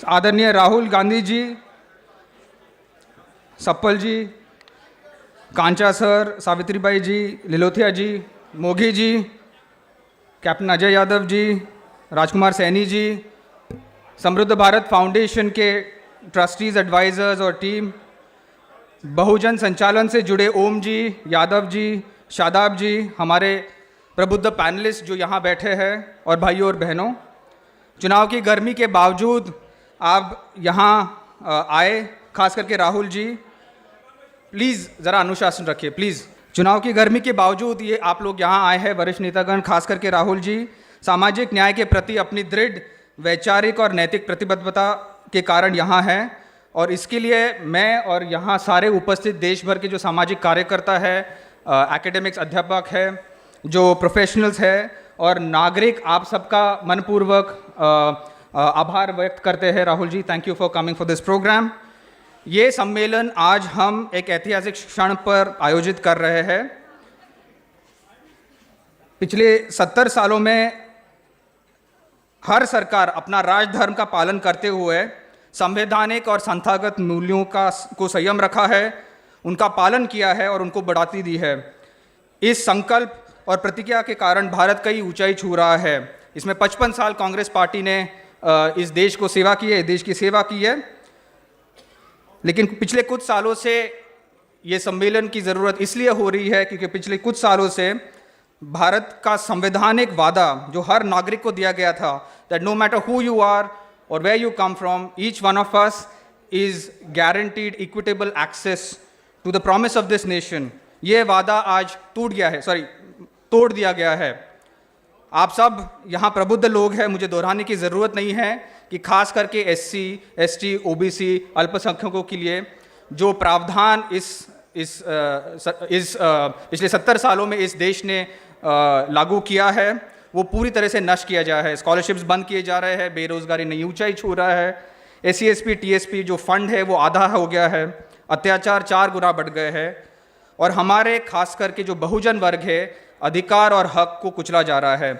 आदरणीय राहुल गांधी जी, सप्पल जी, कांचा सर, सावित्रीबाई जी, लिलोथिया जी, मोघी जी, कैप्टन अजय यादव जी, राजकुमार सैनी जी, समृद्ध भारत फाउंडेशन के ट्रस्टीज, एडवाइजर्स और टीम, बहुजन संचालन से जुड़े ओम जी, यादव जी, शादाब जी, हमारे प्रबुद्ध पैनलिस्ट जो यहाँ बैठे हैं, और भाइयों और बहनों, चुनाव की गर्मी के बावजूद आप यहाँ आए, खास करके राहुल जी, प्लीज़ ज़रा अनुशासन रखिए प्लीज़। चुनाव की गर्मी के बावजूद ये आप लोग यहाँ आए हैं, वरिष्ठ नेतागण, खास करके राहुल जी, सामाजिक न्याय के प्रति अपनी दृढ़ वैचारिक और नैतिक प्रतिबद्धता के कारण यहाँ हैं, और इसके लिए मैं और यहाँ सारे उपस्थित देश भर के जो सामाजिक कार्यकर्ता है, एकेडमिक्स, अध्यापक है, जो प्रोफेशनल्स है और नागरिक, आप सबका मनपूर्वक आभार व्यक्त करते हैं। Rahul ji, thank you for coming for this program. ये सम्मेलन आज हम एक ऐतिहासिक क्षण पर आयोजित कर रहे हैं। पिछले 70 सालों में हर सरकार अपना राजधर्म का पालन करते हुए संवैधानिक और संस्थागत मूल्यों को संयम रखा है, उनका पालन किया है और उनको बढ़ाती दी है। इस संकल्प और प्रतिज्ञा के कारण भारत कई ऊंचाई छू रहा है। इसमें 55 साल कांग्रेस पार्टी ने इस देश को सेवा की है, देश की सेवा की है, लेकिन पिछले कुछ सालों से ये सम्मेलन की ज़रूरत इसलिए हो रही है क्योंकि पिछले कुछ सालों से भारत का संवैधानिक वादा जो हर नागरिक को दिया गया था, that no matter who you are और where you come from, each one of us is guaranteed equitable access to the promise of this nation, ये वादा आज तोड़ दिया गया है। आप सब यहाँ प्रबुद्ध लोग हैं, मुझे दोहराने की ज़रूरत नहीं है कि खास करके SC, ST, OBC, अल्पसंख्यकों के लिए जो प्रावधान इस पिछले 70 सालों में इस देश ने लागू किया है, वो पूरी तरह से नष्ट किया जा है। स्कॉलरशिप्स बंद किए जा रहे हैं, बेरोजगारी नई ऊंचाई छू रहा है, SC, ST, TSP जो फंड है वो आधा हो गया है, अत्याचार 4 गुना बढ़ गए हैं, और हमारे खास करके जो बहुजन वर्ग है, अधिकार और हक को कुचला जा रहा है।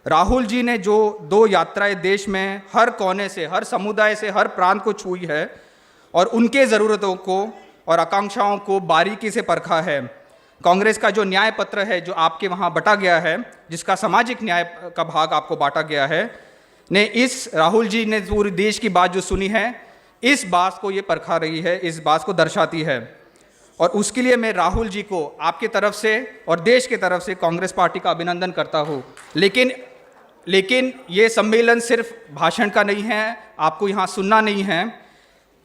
राहुल जी ने जो 2 यात्राएं देश में हर कोने से, हर समुदाय से, हर प्रांत को छुई है और उनके ज़रूरतों को और आकांक्षाओं को बारीकी से परखा है। कांग्रेस का जो न्याय पत्र है जो आपके वहाँ बटा गया है, जिसका सामाजिक न्याय का भाग आपको बांटा गया है, ने इस राहुल जी ने पूरे देश की बात जो सुनी है, इस बात को ये परखा रही है, इस बात को दर्शाती है, और उसके लिए मैं राहुल जी को आपके तरफ से और देश के तरफ से कांग्रेस पार्टी का अभिनंदन करता हूँ। लेकिन ये सम्मेलन सिर्फ भाषण का नहीं है, आपको यहाँ सुनना नहीं है,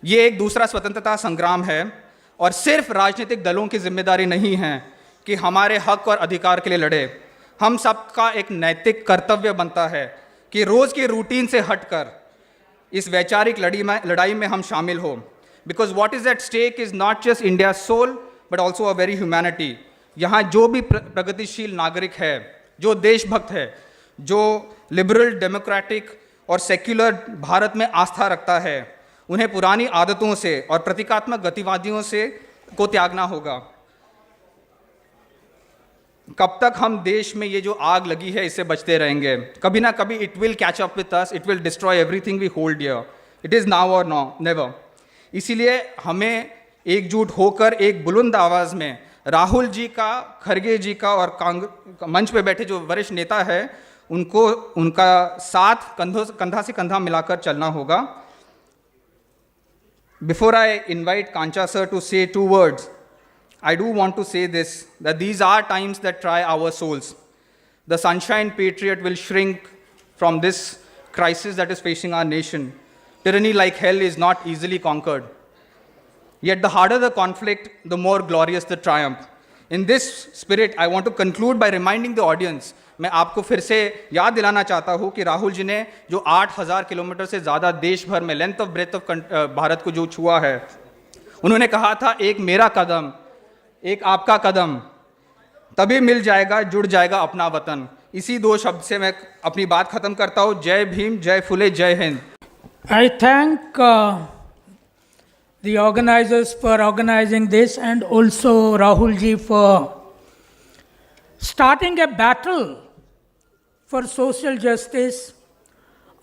ये एक दूसरा स्वतंत्रता संग्राम है, और सिर्फ राजनीतिक दलों की जिम्मेदारी नहीं है कि हमारे हक और अधिकार के लिए लड़े। हम सबका एक नैतिक कर्तव्य बनता है कि रोज़ की रूटीन से हटकर इस वैचारिक लड़ाई में हम शामिल हों, because what is at stake is not just India soul but also a very humanity. यहाँ जो भी प्रगतिशील नागरिक है, जो देशभक्त है, जो लिबरल, डेमोक्रेटिक और सेक्युलर भारत में आस्था रखता है, उन्हें पुरानी आदतों से और प्रतीकात्मक गतिविधियों से को त्यागना होगा। कब तक हम देश में ये जो आग लगी है इससे बचते रहेंगे? कभी ना कभी it will catch up with us, it will destroy everything we hold here. It is now or never. इसीलिए हमें एकजुट होकर एक बुलंद आवाज़ में राहुल जी का, खड़गे जी का और मंच पे बैठे जो वरिष्ठ नेता है उनको, उनका साथ कंधा से कंधा मिलाकर चलना होगा। Before I invite Kancha sir to say 2 words, I do want to say this, that these are times that try our souls. The sunshine patriot will shrink from this crisis that is facing our nation. Tyranny like hell is not easily conquered. Yet the harder the conflict, the more glorious the triumph. In this spirit, I want to conclude by reminding the audience, मैं आपको फिर से याद दिलाना चाहता हूँ कि राहुल जी ने जो 8000 किलोमीटर से ज़्यादा देश भर में length of breadth of Bharat को जो छुआ है, उन्होंने कहा था, एक मेरा कदम, एक आपका कदम, तभी मिल जाएगा, जुड़ जाएगा अपना वतन। इसी 2 शब्द से मैं अपनी बात खत्म करता हूँ। जय भीम, जय फुले, जय Hind. I thank the organizers for organizing this, and also Rahul ji for starting a battle for social justice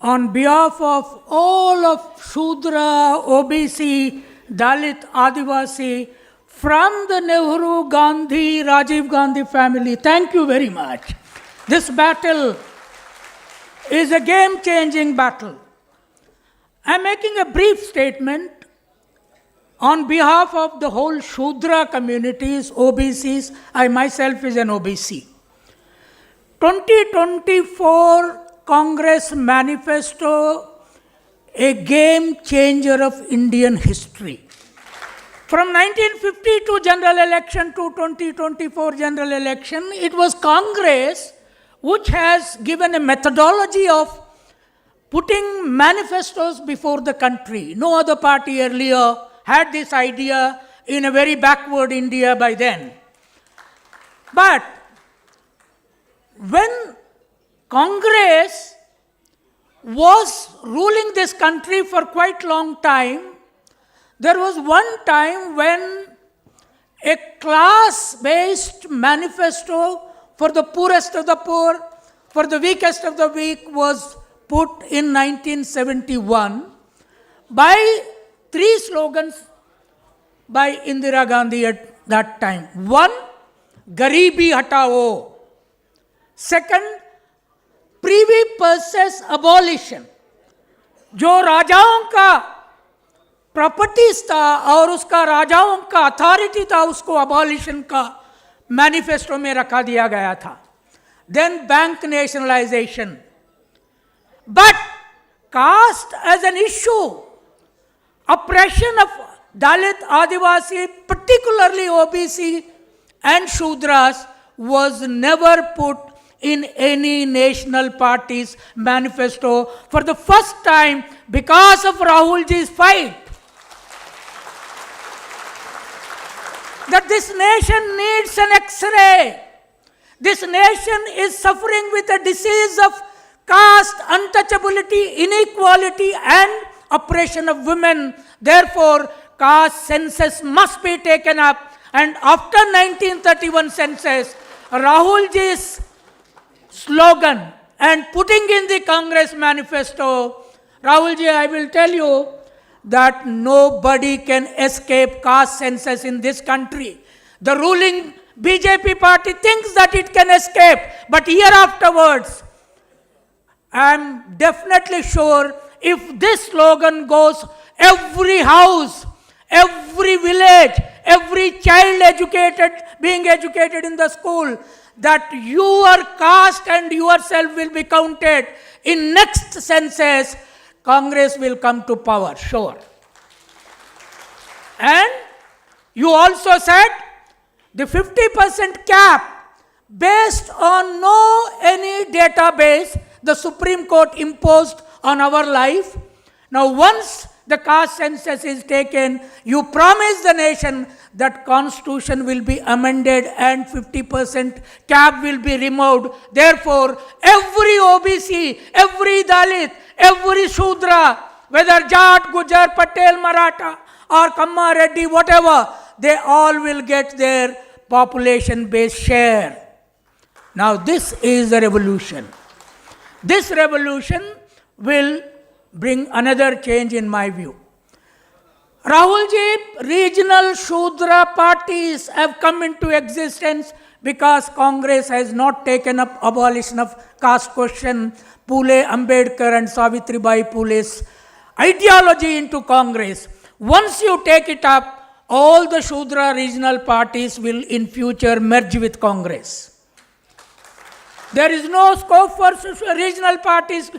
on behalf of all of Shudra, OBC, Dalit, Adivasi, from the Nehru, Gandhi, Rajiv Gandhi family, thank you very much. This battle is a game-changing battle. I am making a brief statement on behalf of the whole Shudra communities, OBCs. I myself is an OBC. 2024 Congress Manifesto, a game changer of Indian history. From 1950 to general election to 2024 general election, it was Congress which has given a methodology of putting manifestos before the country. No other party earlier had this idea in a very backward India by then. But when Congress was ruling this country for quite long time, there was one time when a class-based manifesto for the poorest of the poor, for the weakest of the weak was put in 1971 by three slogans by Indira Gandhi at that time. One, Garibi Hatao. Second, Privy Purses Abolition. जो राजाओं का properties था और उसका राजाओं का authority था, उसको अबॉलिशन का मैनिफेस्टो में रखा दिया गया था. Then bank nationalisation. But caste as an issue, oppression of Dalit, Adivasi, particularly OBC and Shudras, was never put in any national party's manifesto for the first time because of Rahulji's fight. That this nation needs an X-ray. This nation is suffering with a disease of caste, untouchability, inequality and oppression of women. Therefore, caste census must be taken up. And after 1931 census, Rahulji's slogan and putting in the Congress manifesto, Rahulji, I will tell you that nobody can escape caste census in this country. The ruling BJP party thinks that it can escape, but year afterwards, I am definitely sure if this slogan goes, every house, every village, every child being educated in the school, that your caste and yourself will be counted in next census, Congress will come to power, sure. And you also said the 50% cap based on no any database the Supreme Court imposed on our life. Now once the caste census is taken, you promise the nation that constitution will be amended and 50% cap will be removed. Therefore, every OBC, every Dalit, every Shudra, whether Jat, Gujar, Patel, Maratha or Kamma Reddy, whatever, they all will get their population-based share. Now this is the revolution. This revolution will bring another change in my view. Rahulji, regional Shudra parties have come into existence because Congress has not taken up abolition of caste question, Phule, Ambedkar and Savitribai Phule's ideology into Congress. Once you take it up, all the Shudra regional parties will in future merge with Congress. There is no scope for regional parties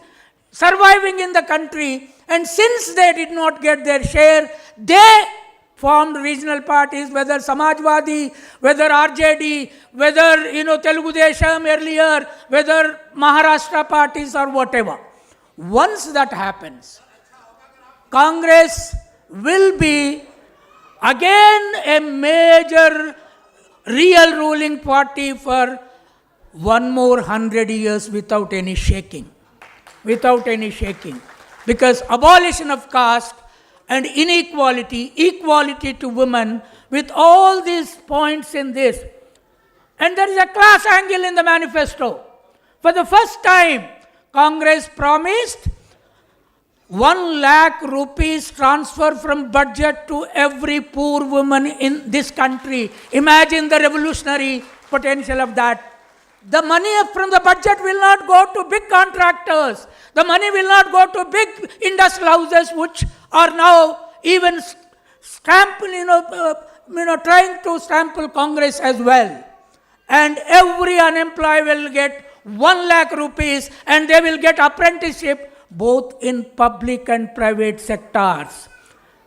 surviving in the country, and since they did not get their share, they formed regional parties, whether Samajwadi, whether RJD, whether Telugu Desam earlier, whether Maharashtra parties or whatever. Once that happens, Congress will be again a major real ruling party for one more 100 years without any shaking. Without any shaking. Because abolition of caste and inequality, equality to women, with all these points in this. And there is a class angle in the manifesto. For the first time, Congress promised 1 lakh rupees transfer from budget to every poor woman in this country. Imagine the revolutionary potential of that. The money from the budget will not go to big contractors. The money will not go to big industrial houses, which are now even trying to sample Congress as well. And every unemployed will get 1 lakh rupees, and they will get apprenticeship both in public and private sectors.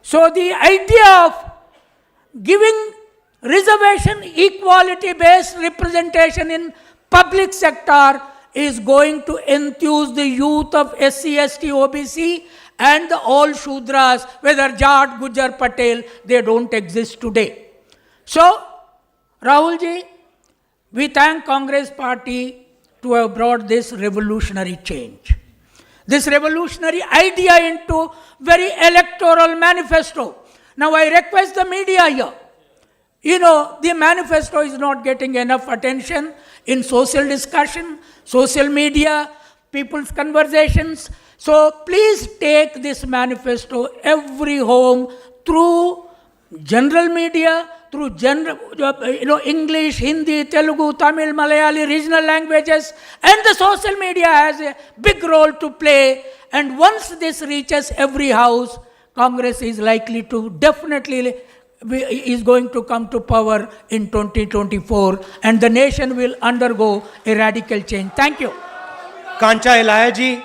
So the idea of giving reservation equality based representation in public sector is going to enthuse the youth of SC, ST, OBC and the all Shudras, whether Jat, Gujar, Patel, they don't exist today. So, Rahul ji, we thank Congress party to have brought this revolutionary change, this revolutionary idea into very electoral manifesto. Now I request the media here. You know, the manifesto is not getting enough attention in social discussion, social media, people's conversations. So please take this manifesto every home through general media, through English, Hindi, Telugu, Tamil, Malayali, regional languages, and the social media has a big role to play. And once this reaches every house, Congress is likely to definitely is going to come to power in 2024, and the nation will undergo a radical change. Thank you. Kancha Ilaiah ji,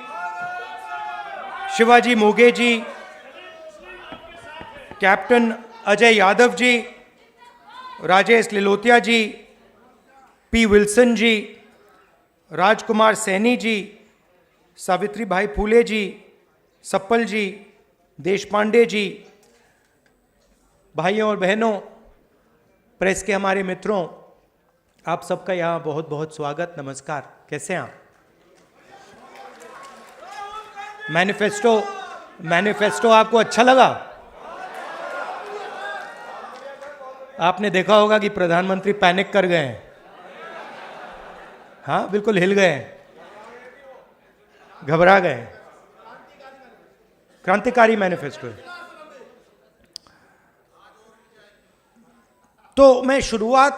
Shivaji Moge ji, captain Ajay Yadav ji, Rajesh Lilothia ji, P Wilson ji, Rajkumar Saini ji, Savitri Bai Phule ji, supple जी, देशपांडे जी, भाइयों और बहनों, press के हमारे मित्रों, आप सबका यहाँ बहुत बहुत स्वागत, नमस्कार। कैसे हैं आप? मैनिफेस्टो आपको अच्छा लगा? आपने देखा होगा कि प्रधानमंत्री पैनिक कर गए हैं। हाँ, बिल्कुल हिल गए हैं, घबरा गए। क्रांतिकारी मैनिफेस्टो है। तो मैं शुरुआत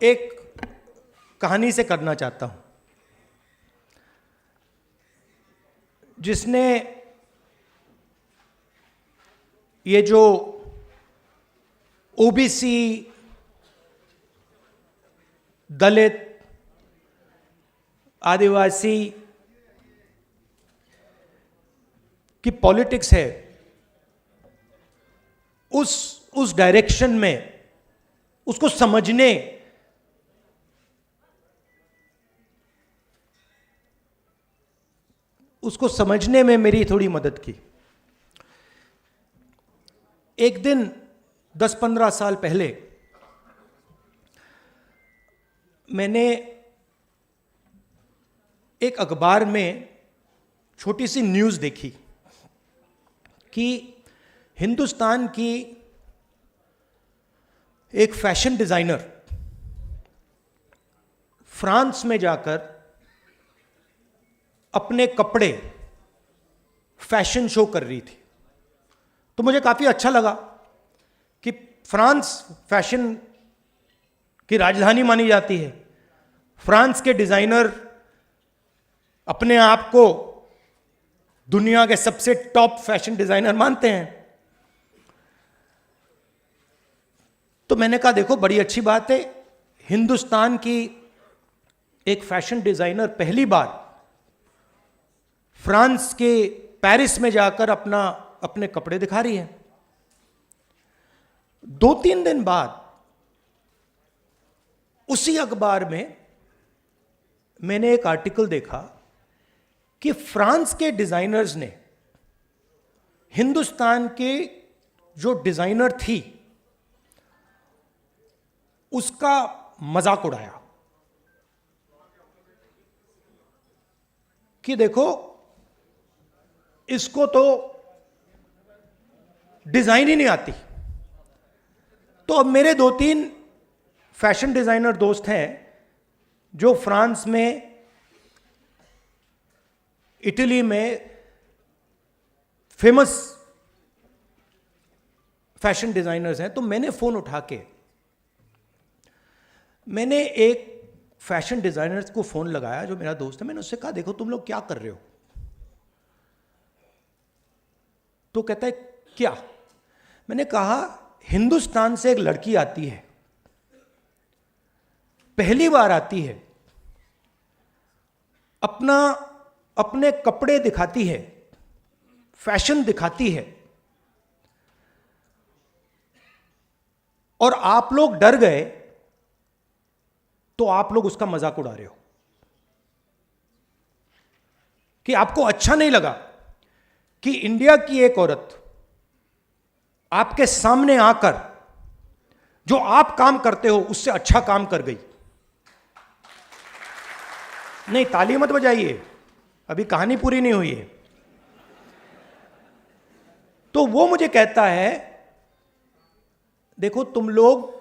एक कहानी से करना चाहता हूं, जिसने ये जो ओबीसी, दलित, आदिवासी की पॉलिटिक्स है, उस डायरेक्शन में उसको समझने में मेरी थोड़ी मदद की। एक दिन 10-15 साल पहले मैंने एक अखबार में छोटी सी न्यूज़ देखी कि हिंदुस्तान की एक फैशन डिजाइनर फ्रांस में जाकर अपने कपड़े फैशन शो कर रही थी। तो मुझे काफी अच्छा लगा कि फ्रांस फैशन की राजधानी मानी जाती है। फ्रांस के डिजाइनर अपने आप को दुनिया के सबसे टॉप फैशन डिजाइनर मानते हैं। तो मैंने कहा देखो, बड़ी अच्छी बात है, हिंदुस्तान की एक फैशन डिजाइनर पहली बार फ्रांस के पेरिस में जाकर अपने कपड़े दिखा रही है। 2-3 दिन बाद उसी अखबार में मैंने एक आर्टिकल देखा कि फ्रांस के डिजाइनर्स ने हिंदुस्तान के जो डिजाइनर थी उसका मजाक उड़ाया कि देखो, इसको तो डिजाइन ही नहीं आती। तो अब मेरे 2-3 फैशन डिजाइनर दोस्त हैं जो फ्रांस में, इटली में, फेमस फैशन डिजाइनर्स हैं, तो मैंने फोन उठा के मैंने एक फैशन डिजाइनर्स को फोन लगाया जो मेरा दोस्त है। मैंने उससे कहा देखो तुम लोग क्या कर रहे हो? तो कहता है क्या? मैंने कहा हिंदुस्तान से एक लड़की आती है, पहली बार आती है, अपने कपड़े दिखाती है, फैशन दिखाती है, और आप लोग डर गए तो आप लोग उसका मजाक उड़ा रहे हो कि आपको अच्छा नहीं लगा कि इंडिया की एक औरत आपके सामने आकर जो आप काम करते हो उससे अच्छा काम कर गई। नहीं, ताली मत बजाइए, अभी कहानी पूरी नहीं हुई है। तो वो मुझे कहता है देखो तुम लोग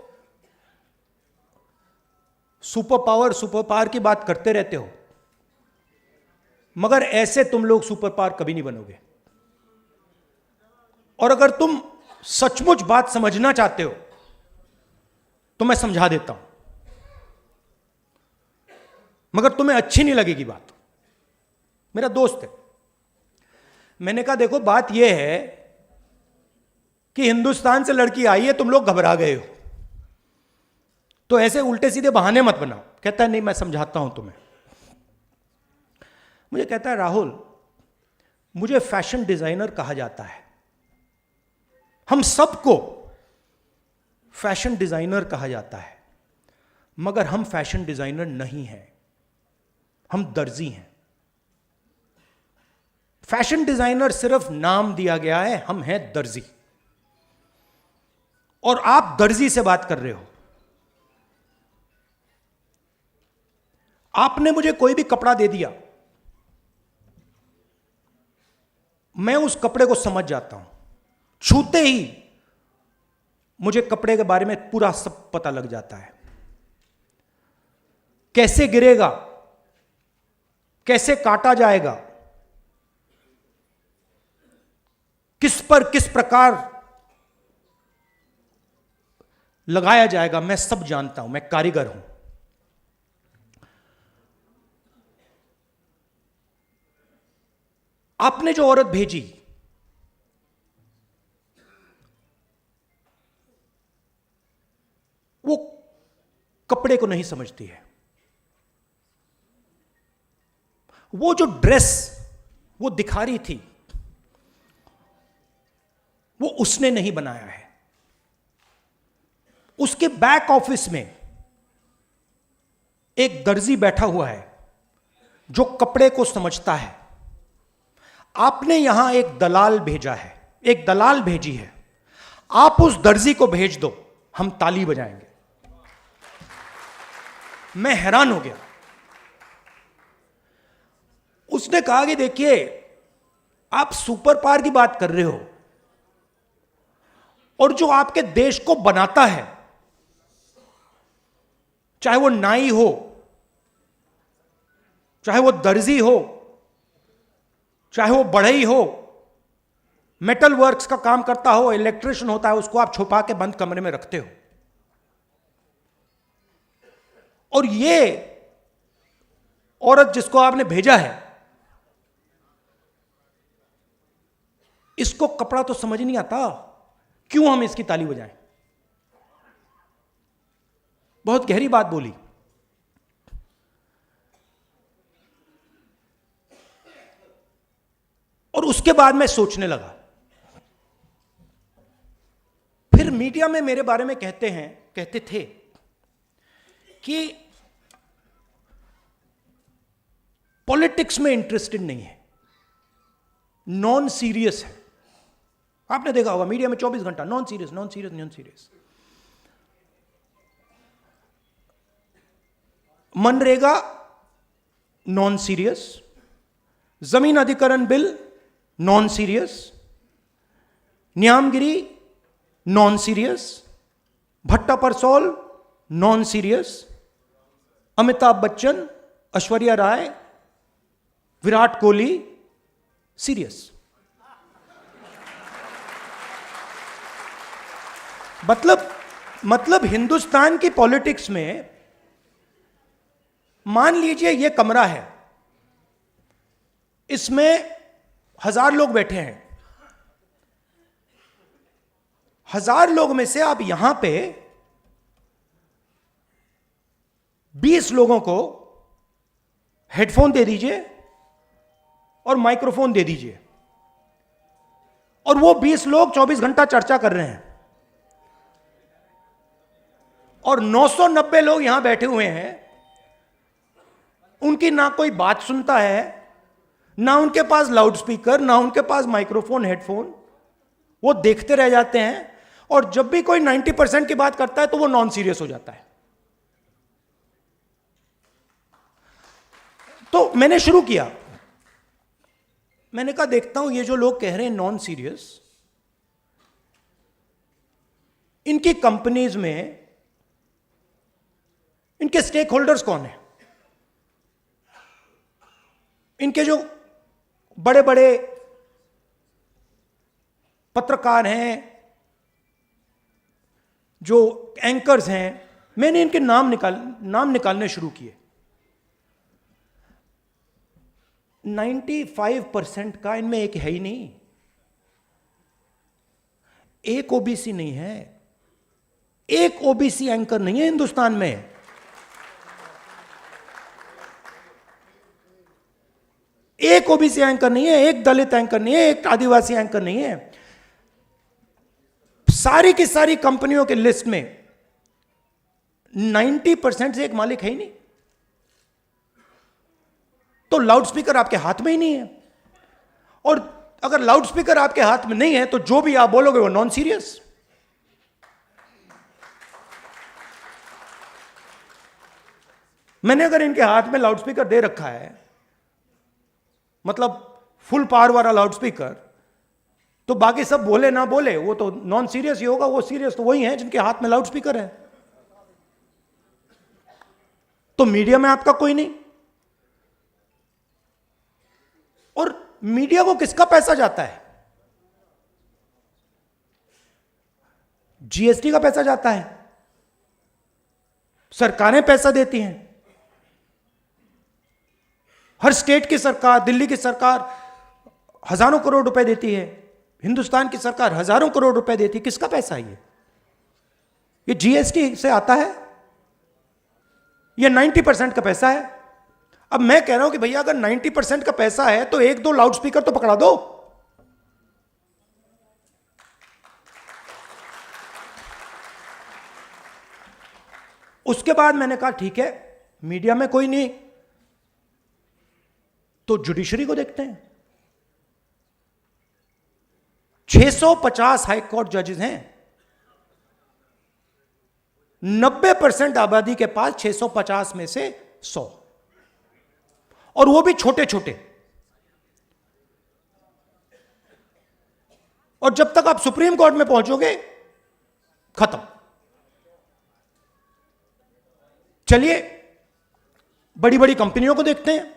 सुपर पावर की बात करते रहते हो, मगर ऐसे तुम लोग सुपर पावर कभी नहीं बनोगे। और अगर तुम सचमुच बात समझना चाहते हो तो मैं समझा देता हूं, मगर तुम्हें अच्छी नहीं लगेगी बात। मेरा दोस्त है। मैंने कहा देखो बात यह है कि हिंदुस्तान से लड़की आई है, तुम लोग घबरा गए हो, तो ऐसे उल्टे सीधे बहाने मत बनाओ। कहता है नहीं मैं समझाता हूं तुम्हें। मुझे कहता है राहुल, मुझे फैशन डिजाइनर कहा जाता है, हम सबको फैशन डिजाइनर कहा जाता है, मगर हम फैशन डिजाइनर नहीं हैं, हम दर्जी हैं। फैशन डिजाइनर सिर्फ नाम दिया गया है, हम हैं दर्जी। और आप दर्जी से बात कर रहे हो। आपने मुझे कोई भी कपड़ा दे दिया, मैं उस कपड़े को समझ जाता हूं, छूते ही मुझे कपड़े के बारे में पूरा सब पता लग जाता है। कैसे गिरेगा, कैसे काटा जाएगा, किस पर किस प्रकार लगाया जाएगा, मैं सब जानता हूं, मैं कारीगर हूं। आपने जो औरत भेजी वो कपड़े को नहीं समझती है। वो जो ड्रेस वो दिखा रही थी वो उसने नहीं बनाया है। उसके बैक ऑफिस में एक दर्जी बैठा हुआ है जो कपड़े को समझता है। आपने यहां एक दलाल भेजा है, एक दलाल भेजी है, आप उस दर्जी को भेज दो, हम ताली बजाएंगे। मैं हैरान हो गया। उसने कहा कि देखिए आप सुपर पावर की बात कर रहे हो, और जो आपके देश को बनाता है, चाहे वो नाई हो, चाहे वो दर्जी हो, चाहे वो बढ़ई हो, मेटल वर्क्स का काम करता हो, इलेक्ट्रिशियन होता है, उसको आप छुपा के बंद कमरे में रखते हो। और ये औरत जिसको आपने भेजा है, इसको कपड़ा तो समझ नहीं आता, क्यों हम इसकी ताली बजाएं? बहुत गहरी बात बोली। और उसके बाद मैं सोचने लगा। फिर मीडिया में मेरे बारे में कहते थे कि पॉलिटिक्स में इंटरेस्टेड नहीं है, नॉन सीरियस है। आपने देखा होगा मीडिया में 24 घंटा नॉन सीरियस। मनरेगा नॉन सीरियस, जमीन अधिकरण bill non serious, Niyamgiri non serious, Bhatta Parsaul non serious, Amitabh Bachchan, Aishwarya Rai, Virat Kohli serious. मतलब हिंदुस्तान की पॉलिटिक्स में मान लीजिए ये कमरा है, इसमें 1000 लोग बैठे हैं। 1000 लोग में से आप यहां पे 20 लोगों को हेडफोन दे दीजिए और माइक्रोफोन दे दीजिए, और वो 20 लोग 24 घंटा चर्चा कर रहे हैं, और 990 लोग यहां बैठे हुए हैं, उनकी ना कोई बात सुनता है, ना उनके पास लाउड स्पीकर, ना उनके पास माइक्रोफोन, हेडफोन। वो देखते रह जाते हैं, और जब भी कोई 90% की बात करता है तो वो नॉन सीरियस हो जाता है। तो मैंने शुरू किया, मैंने कहा देखता हूं ये जो लोग कह रहे हैं नॉन सीरियस, इनकी कंपनीज में इनके स्टेक होल्डर्स कौन है, इनके जो बड़े बड़े पत्रकार हैं, जो एंकर्स हैं। मैंने इनके नाम निकालने शुरू किए। 95% का इनमें एक है ही नहीं, एक ओबीसी नहीं है, एक ओबीसी एंकर नहीं है हिंदुस्तान में। एक ओबीसी एंकर नहीं है, एक दलित एंकर नहीं है, एक आदिवासी एंकर नहीं है। सारी की सारी कंपनियों के लिस्ट में 90% से एक मालिक है ही नहीं। तो लाउड स्पीकर आपके हाथ में ही नहीं है, और अगर लाउड स्पीकर आपके हाथ में नहीं है तो जो भी आप बोलोगे वो नॉन सीरियस। मैंने अगर इनके हाथ में लाउड स्पीकर दे रखा है, मतलब फुल पावर वाला लाउड स्पीकर, तो बाकी सब बोले ना बोले वो तो नॉन सीरियस ही होगा। वो सीरियस तो वही है जिनके हाथ में लाउड स्पीकर है। तो मीडिया में आपका कोई नहीं, और मीडिया को किसका पैसा जाता है? जीएसटी का पैसा जाता है, सरकारें पैसा देती हैं। हर स्टेट की सरकार, दिल्ली की सरकार हजारों करोड़ रुपए देती है, हिंदुस्तान की सरकार हजारों करोड़ रुपए देती है। किसका पैसा है ये जीएसटी से आता है, ये 90% का पैसा है। अब मैं कह रहा हूं कि भैया अगर 90% का पैसा है तो 1-2 लाउड स्पीकर तो पकड़ा दो। उसके बाद मैंने कहा ठीक है, मीडिया में कोई नहीं तो जुडिशरी को देखते हैं। 650 हाई कोर्ट जजेस हैं, 90% आबादी के पास 650 में से 100, और वो भी छोटे छोटे। और जब तक आप सुप्रीम कोर्ट में पहुंचोगे खत्म। चलिए बड़ी बड़ी कंपनियों को देखते हैं।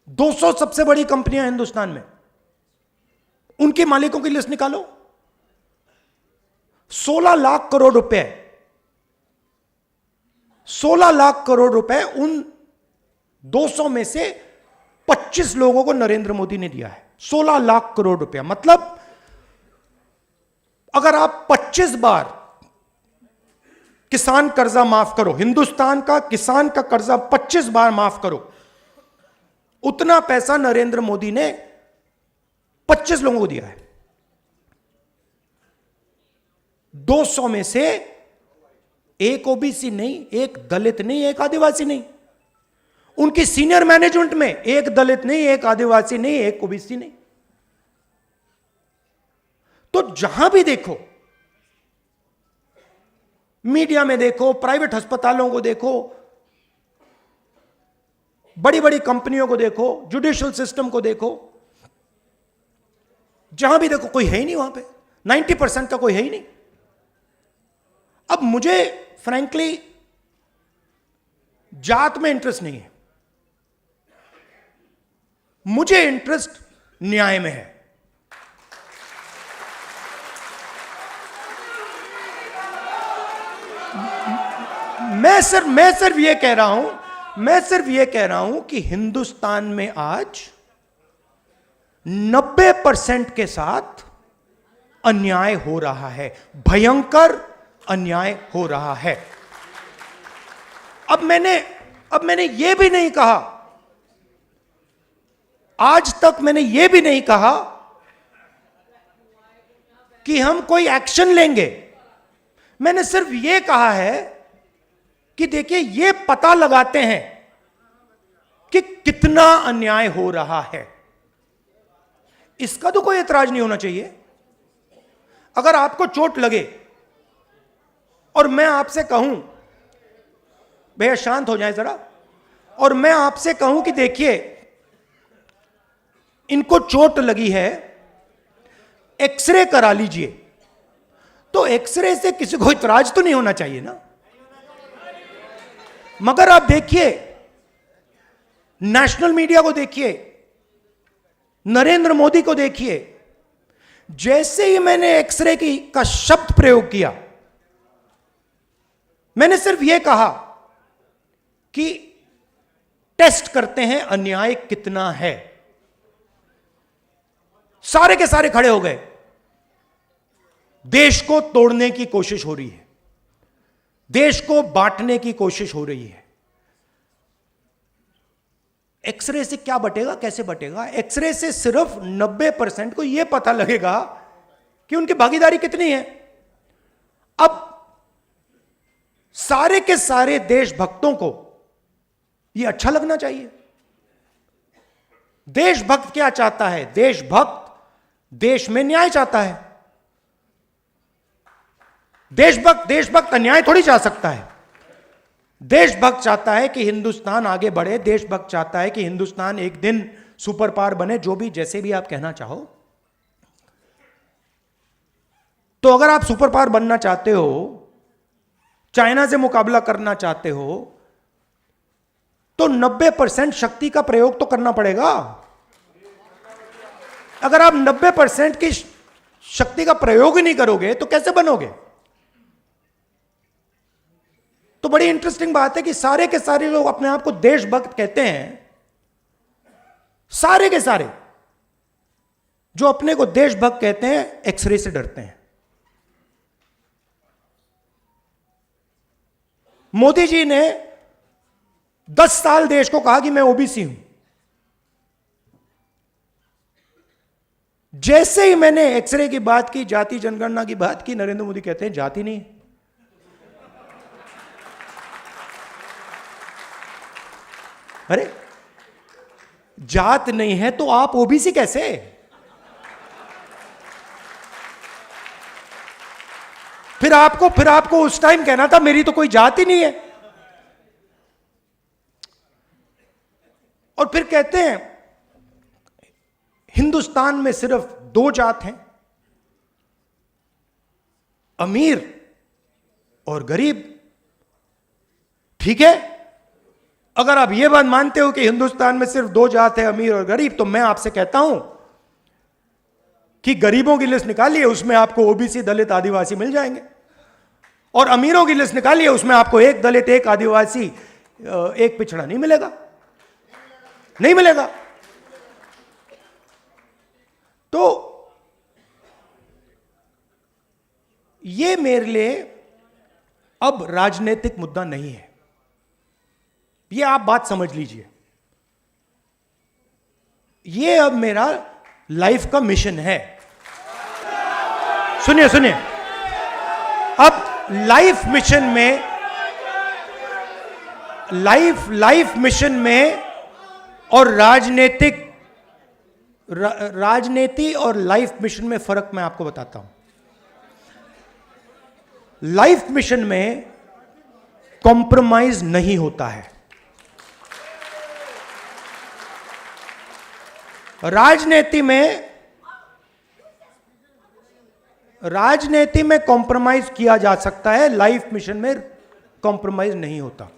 200 सबसे बड़ी कंपनियां हिंदुस्तान में, उनके मालिकों की लिस्ट निकालो। 16 लाख करोड़ रुपए, 16 लाख करोड़ रुपए उन 200 में से 25 लोगों को नरेंद्र मोदी ने दिया है। 16 लाख करोड़ रुपया, मतलब अगर आप 25 बार किसान कर्जा माफ करो, हिंदुस्तान का किसान का कर्जा 25 बार माफ करो, उतना पैसा नरेंद्र मोदी ने 25 लोगों को दिया है। 200 में से एक ओबीसी नहीं, एक दलित नहीं, एक आदिवासी नहीं। उनकी सीनियर मैनेजमेंट में एक दलित नहीं, एक आदिवासी नहीं, एक ओबीसी नहीं। तो जहां भी देखो, मीडिया में देखो, प्राइवेट अस्पतालों को देखो, बड़ी बड़ी कंपनियों को देखो, जुडिशियल सिस्टम को देखो, जहां भी देखो कोई है ही नहीं वहां पे। 90% का कोई है ही नहीं। अब मुझे फ्रैंकली जात में इंटरेस्ट नहीं है, मुझे इंटरेस्ट न्याय में है। मैं सिर्फ ये कह रहा हूं कि हिंदुस्तान में आज 90% के साथ अन्याय हो रहा है, भयंकर अन्याय हो रहा है। अब मैंने यह भी नहीं कहा, आज तक मैंने यह भी नहीं कहा कि हम कोई एक्शन लेंगे। मैंने सिर्फ यह कहा है कि देखिए, यह पता लगाते हैं कि कितना अन्याय हो रहा है। इसका तो कोई ऐतराज नहीं होना चाहिए। अगर आपको चोट लगे और मैं आपसे कहूं, भैया शांत हो जाए जरा, और मैं आपसे कहूं कि देखिए इनको चोट लगी है, एक्सरे करा लीजिए, तो एक्सरे से किसी को इतराज तो नहीं होना चाहिए ना। मगर आप देखिए, नेशनल मीडिया को देखिए, नरेंद्र मोदी को देखिए, जैसे ही मैंने एक्सरे का शब्द प्रयोग किया, मैंने सिर्फ यह कहा कि टेस्ट करते हैं अन्याय कितना है, सारे के सारे खड़े हो गए। देश को तोड़ने की कोशिश हो रही है, देश को बांटने की कोशिश हो रही है। एक्सरे से क्या बटेगा, कैसे बटेगा? एक्सरे से सिर्फ 90% को यह पता लगेगा कि उनकी भागीदारी कितनी है। अब सारे के सारे देशभक्तों को यह अच्छा लगना चाहिए। देशभक्त क्या चाहता है? देशभक्त देश में न्याय चाहता है। देशभक्त अन्याय थोड़ी चाह सकता है। देशभक्त चाहता है कि हिंदुस्तान आगे बढ़े, देशभक्त चाहता है कि हिंदुस्तान एक दिन सुपर पावर बने, जो भी जैसे भी आप कहना चाहो। तो अगर आप सुपर पावर बनना चाहते हो, चाइना से मुकाबला करना चाहते हो, तो 90% शक्ति का प्रयोग तो करना पड़ेगा। अगर आप 90% की शक्ति का प्रयोग ही नहीं करोगे तो कैसे बनोगे? तो बड़ी इंटरेस्टिंग बात है कि सारे के सारे लोग अपने आप को देशभक्त कहते हैं, सारे के सारे जो अपने को देशभक्त कहते हैं, एक्सरे से डरते हैं। मोदी जी ने 10 साल देश को कहा कि मैं ओबीसी हूं। जैसे ही मैंने एक्सरे की बात की, जाति जनगणना की बात की, नरेंद्र मोदी कहते हैं जाति नहीं। अरे जात नहीं है तो आप ओबीसी कैसे? फिर आपको उस टाइम कहना था मेरी तो कोई जात ही नहीं है। और फिर कहते हैं हिंदुस्तान में सिर्फ 2 जात हैं, अमीर और गरीब। ठीक है, अगर आप यह बात मानते हो कि हिंदुस्तान में सिर्फ 2 जात है, अमीर और गरीब, तो मैं आपसे कहता हूं कि गरीबों की लिस्ट निकालिए, उसमें आपको ओबीसी, दलित, आदिवासी मिल जाएंगे। और अमीरों की लिस्ट निकालिए, उसमें आपको एक दलित, एक आदिवासी, एक पिछड़ा नहीं मिलेगा, नहीं मिलेगा। तो यह मेरे लिए अब राजनीतिक मुद्दा नहीं है, यह आप बात समझ लीजिए। यह अब मेरा लाइफ का मिशन है। सुनिए सुनिए, अब लाइफ मिशन में और राजनीति और लाइफ मिशन में फर्क मैं आपको बताता हूं। लाइफ मिशन में कॉम्प्रोमाइज नहीं होता है। राजनीति में कॉम्प्रोमाइज किया जा सकता है, लाइफ मिशन में कॉम्प्रोमाइज नहीं होता।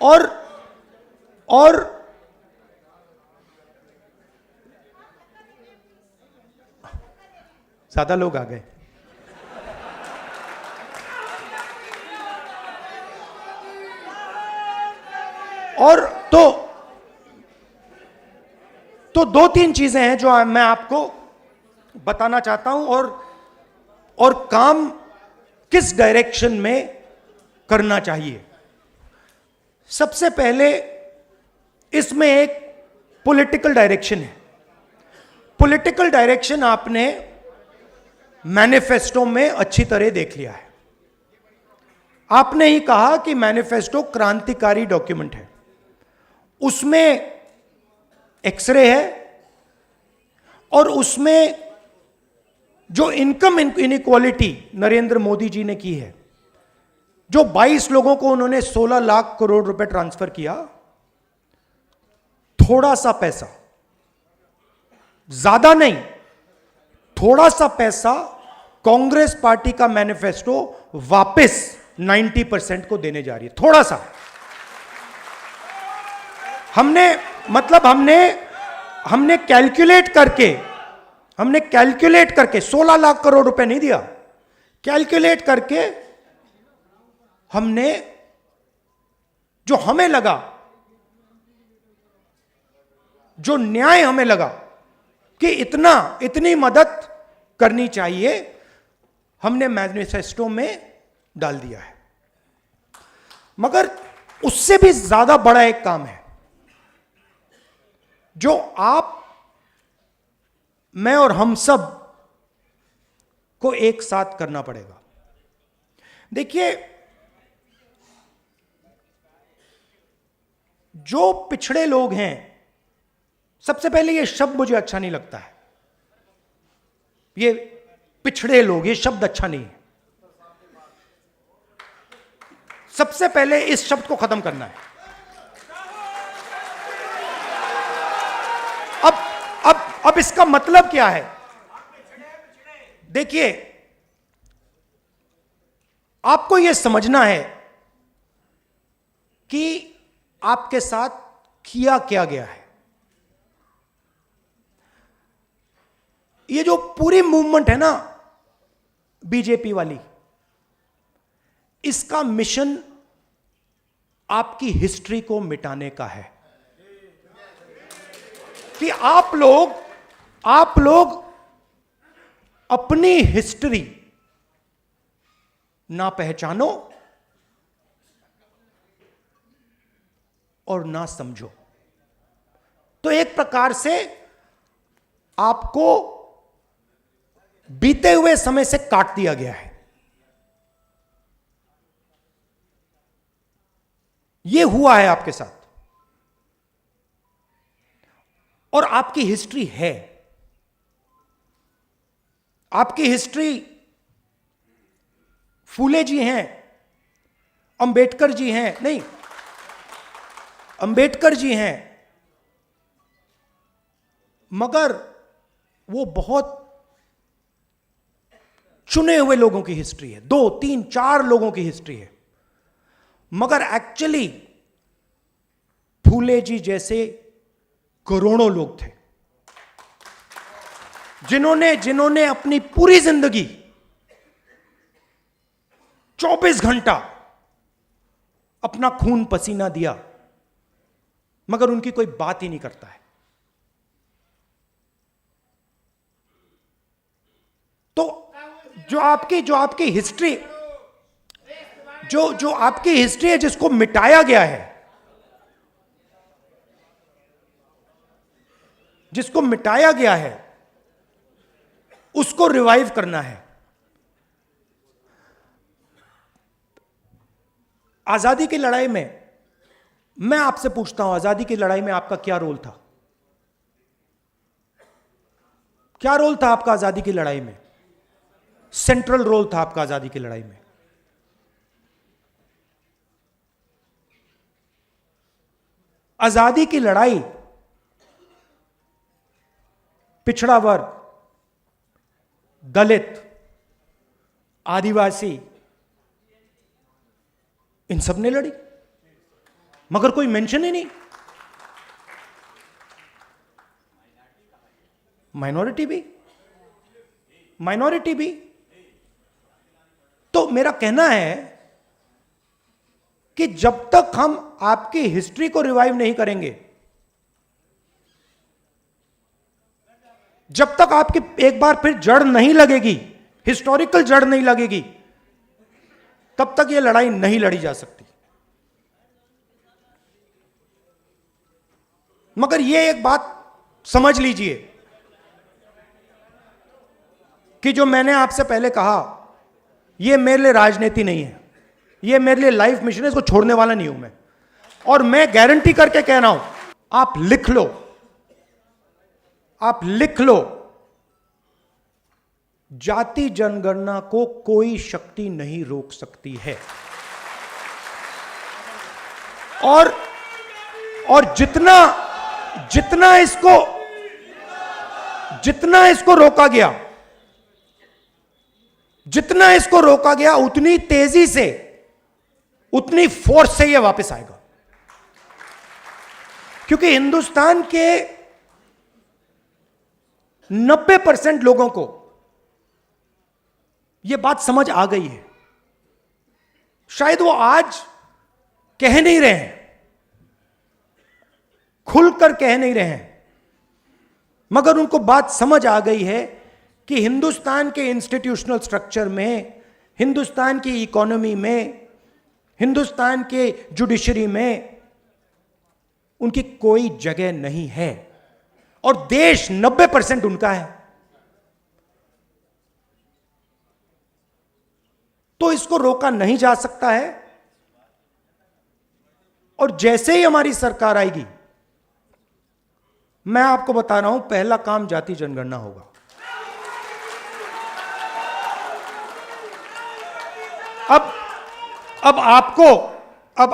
और ज्यादा लोग आ गए। और तो दो तीन चीजें हैं जो मैं आपको बताना चाहता हूं, और काम किस डायरेक्शन में करना चाहिए। सबसे पहले इसमें एक पॉलिटिकल डायरेक्शन है। पॉलिटिकल डायरेक्शन आपने मैनिफेस्टो में अच्छी तरह देख लिया है। आपने ही कहा कि मैनिफेस्टो क्रांतिकारी डॉक्यूमेंट है, उसमें एक्सरे है, और उसमें जो इनकम इनइक्वालिटी नरेंद्र मोदी जी ने की है, जो 22 लोगों को उन्होंने 16 लाख करोड़ रुपए ट्रांसफर किया, थोड़ा सा पैसा, ज्यादा नहीं, थोड़ा सा पैसा कांग्रेस पार्टी का मैनिफेस्टो वापस 90% को देने जा रही है। थोड़ा सा हमने कैलकुलेट करके 16 लाख करोड़ रुपए नहीं दिया, कैलकुलेट करके हमने जो हमें लगा, जो न्याय हमें लगा कि इतनी मदद करनी चाहिए, हमने मैनिफेस्टो में डाल दिया है। मगर उससे भी ज्यादा बड़ा एक काम है जो आप, मैं और हम सब को एक साथ करना पड़ेगा। देखिए, जो पिछड़े लोग हैं, सबसे पहले ये शब्द मुझे अच्छा नहीं लगता है, ये पिछड़े लोग, ये शब्द अच्छा नहीं है। सबसे पहले इस शब्द को खत्म करना है। अब इसका मतलब क्या है? देखिए, आपको यह समझना है कि आपके साथ किया क्या गया है। ये जो पूरी मूवमेंट है ना बीजेपी वाली, इसका मिशन आपकी हिस्ट्री को मिटाने का है कि आप लोग अपनी हिस्ट्री ना पहचानो और ना समझो। तो एक प्रकार से आपको बीते हुए समय से काट दिया गया है। यह हुआ है आपके साथ, और आपकी हिस्ट्री है। आपकी हिस्ट्री फूले जी हैं, अंबेडकर जी हैं, नहीं, अंबेडकर जी हैं, मगर वो बहुत चुने हुए लोगों की हिस्ट्री है, 2, 3, 4 लोगों की हिस्ट्री है। मगर एक्चुअली फूले जी जैसे करोड़ों लोग थे जिन्होंने अपनी पूरी जिंदगी 24 घंटा अपना खून पसीना दिया, मगर उनकी कोई बात ही नहीं करता है। तो जो आपकी हिस्ट्री जो आपकी हिस्ट्री है, जिसको मिटाया गया है, जिसको मिटाया गया है, उसको रिवाइव करना है। आजादी की लड़ाई में मैं आपसे पूछता हूं, आजादी की लड़ाई में आपका क्या रोल था? क्या रोल था आपका आजादी की लड़ाई में? सेंट्रल रोल था आपका आजादी की लड़ाई में। आजादी की लड़ाई पिछड़ा वर्ग, दलित, आदिवासी, इन सब ने लड़ी, मगर कोई मेंशन ही नहीं। माइनॉरिटी भी। तो मेरा कहना है कि जब तक हम आपकी हिस्ट्री को रिवाइव नहीं करेंगे, जब तक आपकी एक बार फिर जड़ नहीं लगेगी, हिस्टोरिकल जड़ नहीं लगेगी, तब तक यह लड़ाई नहीं लड़ी जा सकती। मगर यह एक बात समझ लीजिए कि जो मैंने आपसे पहले कहा, यह मेरे लिए राजनीति नहीं है, यह मेरे लिए लाइफ मिशन है, इसको छोड़ने वाला नहीं हूं मैं। और मैं गारंटी करके कह रहा हूं, आप लिख लो, आप लिख लो, जाति जनगणना को कोई शक्ति नहीं रोक सकती है। और जितना इसको रोका गया, जितना इसको रोका गया, उतनी तेजी से, उतनी फोर्स से यह वापस आएगा। क्योंकि हिंदुस्तान के 90% लोगों को यह बात समझ आ गई है। शायद वो आज कह नहीं रहे हैं, खुलकर कह नहीं रहे हैं, मगर उनको बात समझ आ गई है कि हिंदुस्तान के इंस्टीट्यूशनल स्ट्रक्चर में, हिंदुस्तान की इकोनॉमी में, हिंदुस्तान के जुडिशरी में उनकी कोई जगह नहीं है, और देश 90% उनका है। तो इसको रोका नहीं जा सकता है। और जैसे ही हमारी सरकार आएगी, मैं आपको बता रहा हूं, पहला काम जाति जनगणना होगा। अब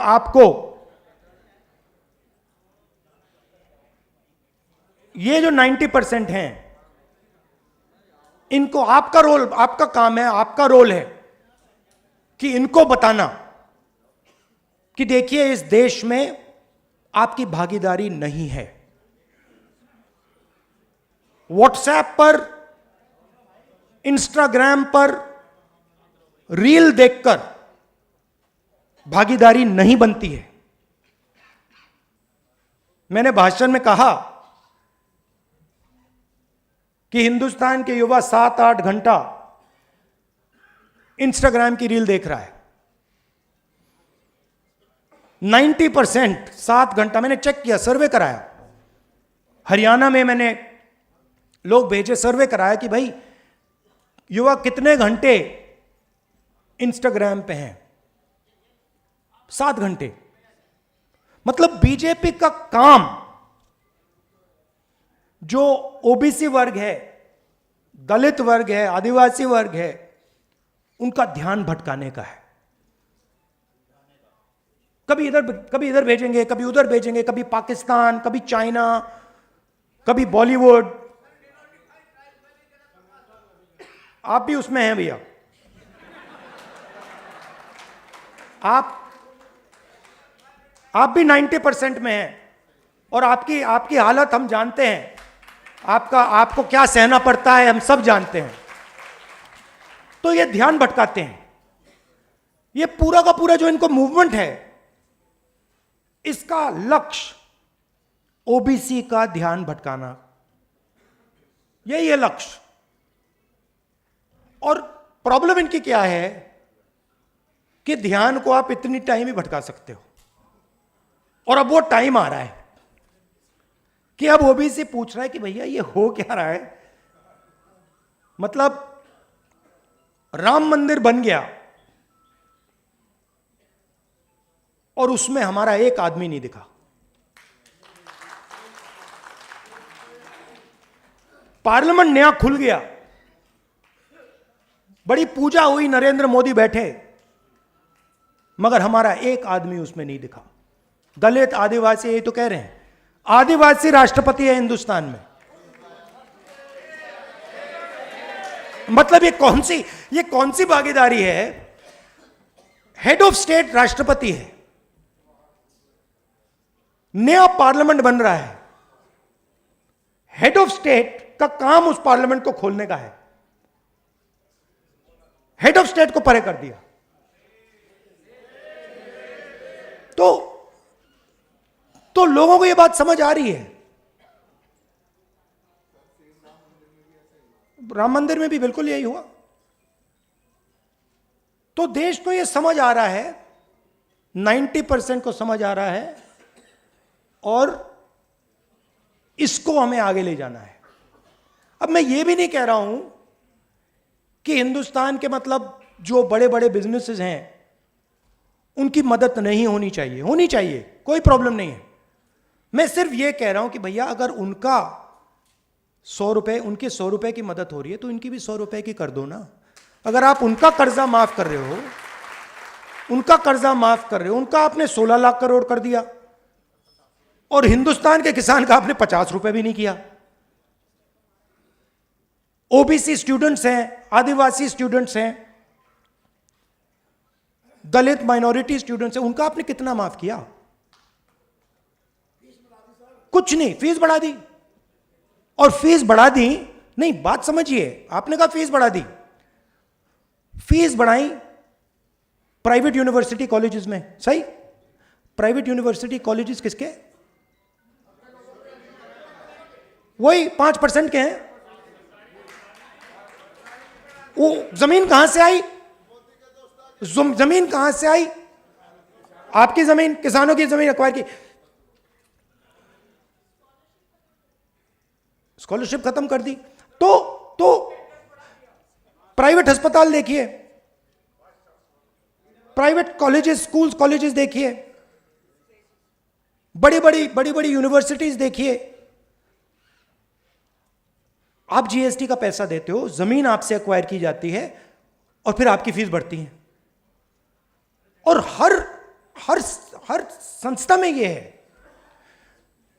आपको ये जो 90% हैं, इनको आपका रोल, आपका काम है, आपका रोल है कि इनको बताना कि देखिए, इस देश में आपकी भागीदारी नहीं है। व्हाट्सएप पर, इंस्टाग्राम पर रील देखकर भागीदारी नहीं बनती है। मैंने भाषण में कहा कि हिंदुस्तान के युवा 7-8 घंटा इंस्टाग्राम की रील देख रहा है। 90% 7 घंटा, मैंने चेक किया, सर्वे कराया। हरियाणा में मैंने लोग भेजे, सर्वे कराया कि भाई युवा कितने घंटे इंस्टाग्राम पे हैं। 7 घंटे। मतलब बीजेपी का काम जो ओबीसी वर्ग है, दलित वर्ग है, आदिवासी वर्ग है, उनका ध्यान भटकाने का है। कभी इधर भेजेंगे, कभी उधर भेजेंगे, कभी पाकिस्तान, कभी चाइना, कभी बॉलीवुड। आप भी उसमें हैं भैया। आप भी 90% में हैं, और आपकी हालत हम जानते हैं। आपको क्या सहना पड़ता है, हम सब जानते हैं। तो ये ध्यान भटकाते हैं। ये पूरा का पूरा जो इनको मूवमेंट है, इसका लक्ष्य ओबीसी का ध्यान भटकाना, यही है लक्ष्य। और प्रॉब्लम इनकी क्या है कि ध्यान को आप इतनी टाइम ही भटका सकते हो, और अब वो टाइम आ रहा है कि अब ओबीसी पूछ रहा है कि भैया ये हो क्या रहा है। मतलब राम मंदिर बन गया और उसमें हमारा एक आदमी नहीं दिखा। पार्लियामेंट नया खुल गया, बड़ी पूजा हुई, नरेंद्र मोदी बैठे, मगर हमारा एक आदमी उसमें नहीं दिखा। दलित, आदिवासी, यही तो कह रहे हैं, आदिवासी राष्ट्रपति है हिंदुस्तान में। मतलब ये कौन सी भागीदारी है? हेड ऑफ स्टेट राष्ट्रपति है, नया पार्लियामेंट बन रहा है, हेड ऑफ स्टेट का काम उस पार्लियामेंट को खोलने का है। हेड ऑफ स्टेट को परे कर दिया। तो लोगों को यह बात समझ आ रही है। राम मंदिर में भी बिल्कुल यही हुआ। तो देश को यह समझ आ रहा है, 90% को समझ आ रहा है, और इसको हमें आगे ले जाना है। अब मैं ये भी नहीं कह रहा हूं कि हिंदुस्तान के मतलब जो बड़े बड़े बिजनेसेस हैं उनकी मदद नहीं होनी चाहिए, होनी चाहिए, कोई प्रॉब्लम नहीं है। मैं सिर्फ ये कह रहा हूं कि भैया अगर उनका 100 रुपए, उनके 100 रुपए की मदद हो रही है तो इनकी भी 100 रुपए की कर दो ना। अगर आप उनका कर्जा माफ कर रहे हो, उनका कर्जा माफ कर रहे हो, उनका आपने 16 लाख करोड़ कर दिया और हिंदुस्तान के किसान का आपने 50 रुपए भी नहीं किया। ओबीसी स्टूडेंट्स हैं, आदिवासी स्टूडेंट्स हैं, दलित माइनॉरिटी स्टूडेंट्स हैं, उनका आपने कितना माफ किया? कुछ नहीं, फीस बढ़ा दी। और फीस बढ़ा दी नहीं, बात समझिए, आपने कहा फीस बढ़ा दी, फीस बढ़ाई प्राइवेट यूनिवर्सिटी कॉलेजेस में, सही? प्राइवेट यूनिवर्सिटी कॉलेजेस किसके? वही 5% के हैं। वो जमीन कहां से आई? जमीन कहां से आई? आपकी जमीन, किसानों की जमीन एक्वायर की। स्कॉलरशिप खत्म कर दी। तो प्राइवेट अस्पताल देखिए, प्राइवेट कॉलेजेस, स्कूल्स, कॉलेजेस देखिए, बड़ी बड़ी यूनिवर्सिटीज देखिए। आप जीएसटी का पैसा देते हो, जमीन आपसे एक्वायर की जाती है और फिर आपकी फीस बढ़ती है। और हर संस्था में यह है।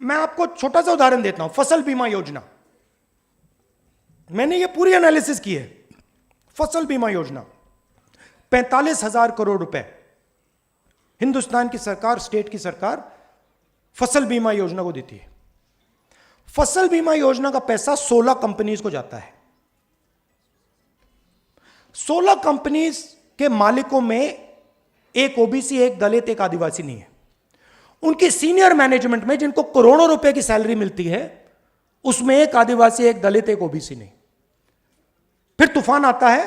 मैं आपको छोटा सा उदाहरण देता हूं, फसल बीमा योजना। मैंने ये पूरी एनालिसिस की है। फसल बीमा योजना 45,000 करोड़ रुपए हिंदुस्तान की सरकार, स्टेट की सरकार फसल बीमा योजना को देती है। फसल बीमा योजना का पैसा 16 कंपनीज को जाता है। 16 कंपनीज के मालिकों में एक ओबीसी, एक दलित, एक आदिवासी नहीं है। उनकी सीनियर मैनेजमेंट में जिनको करोड़ों रुपए की सैलरी मिलती है, उसमें एक आदिवासी, एक दलित, एक ओबीसी नहीं। फिर तूफान आता है,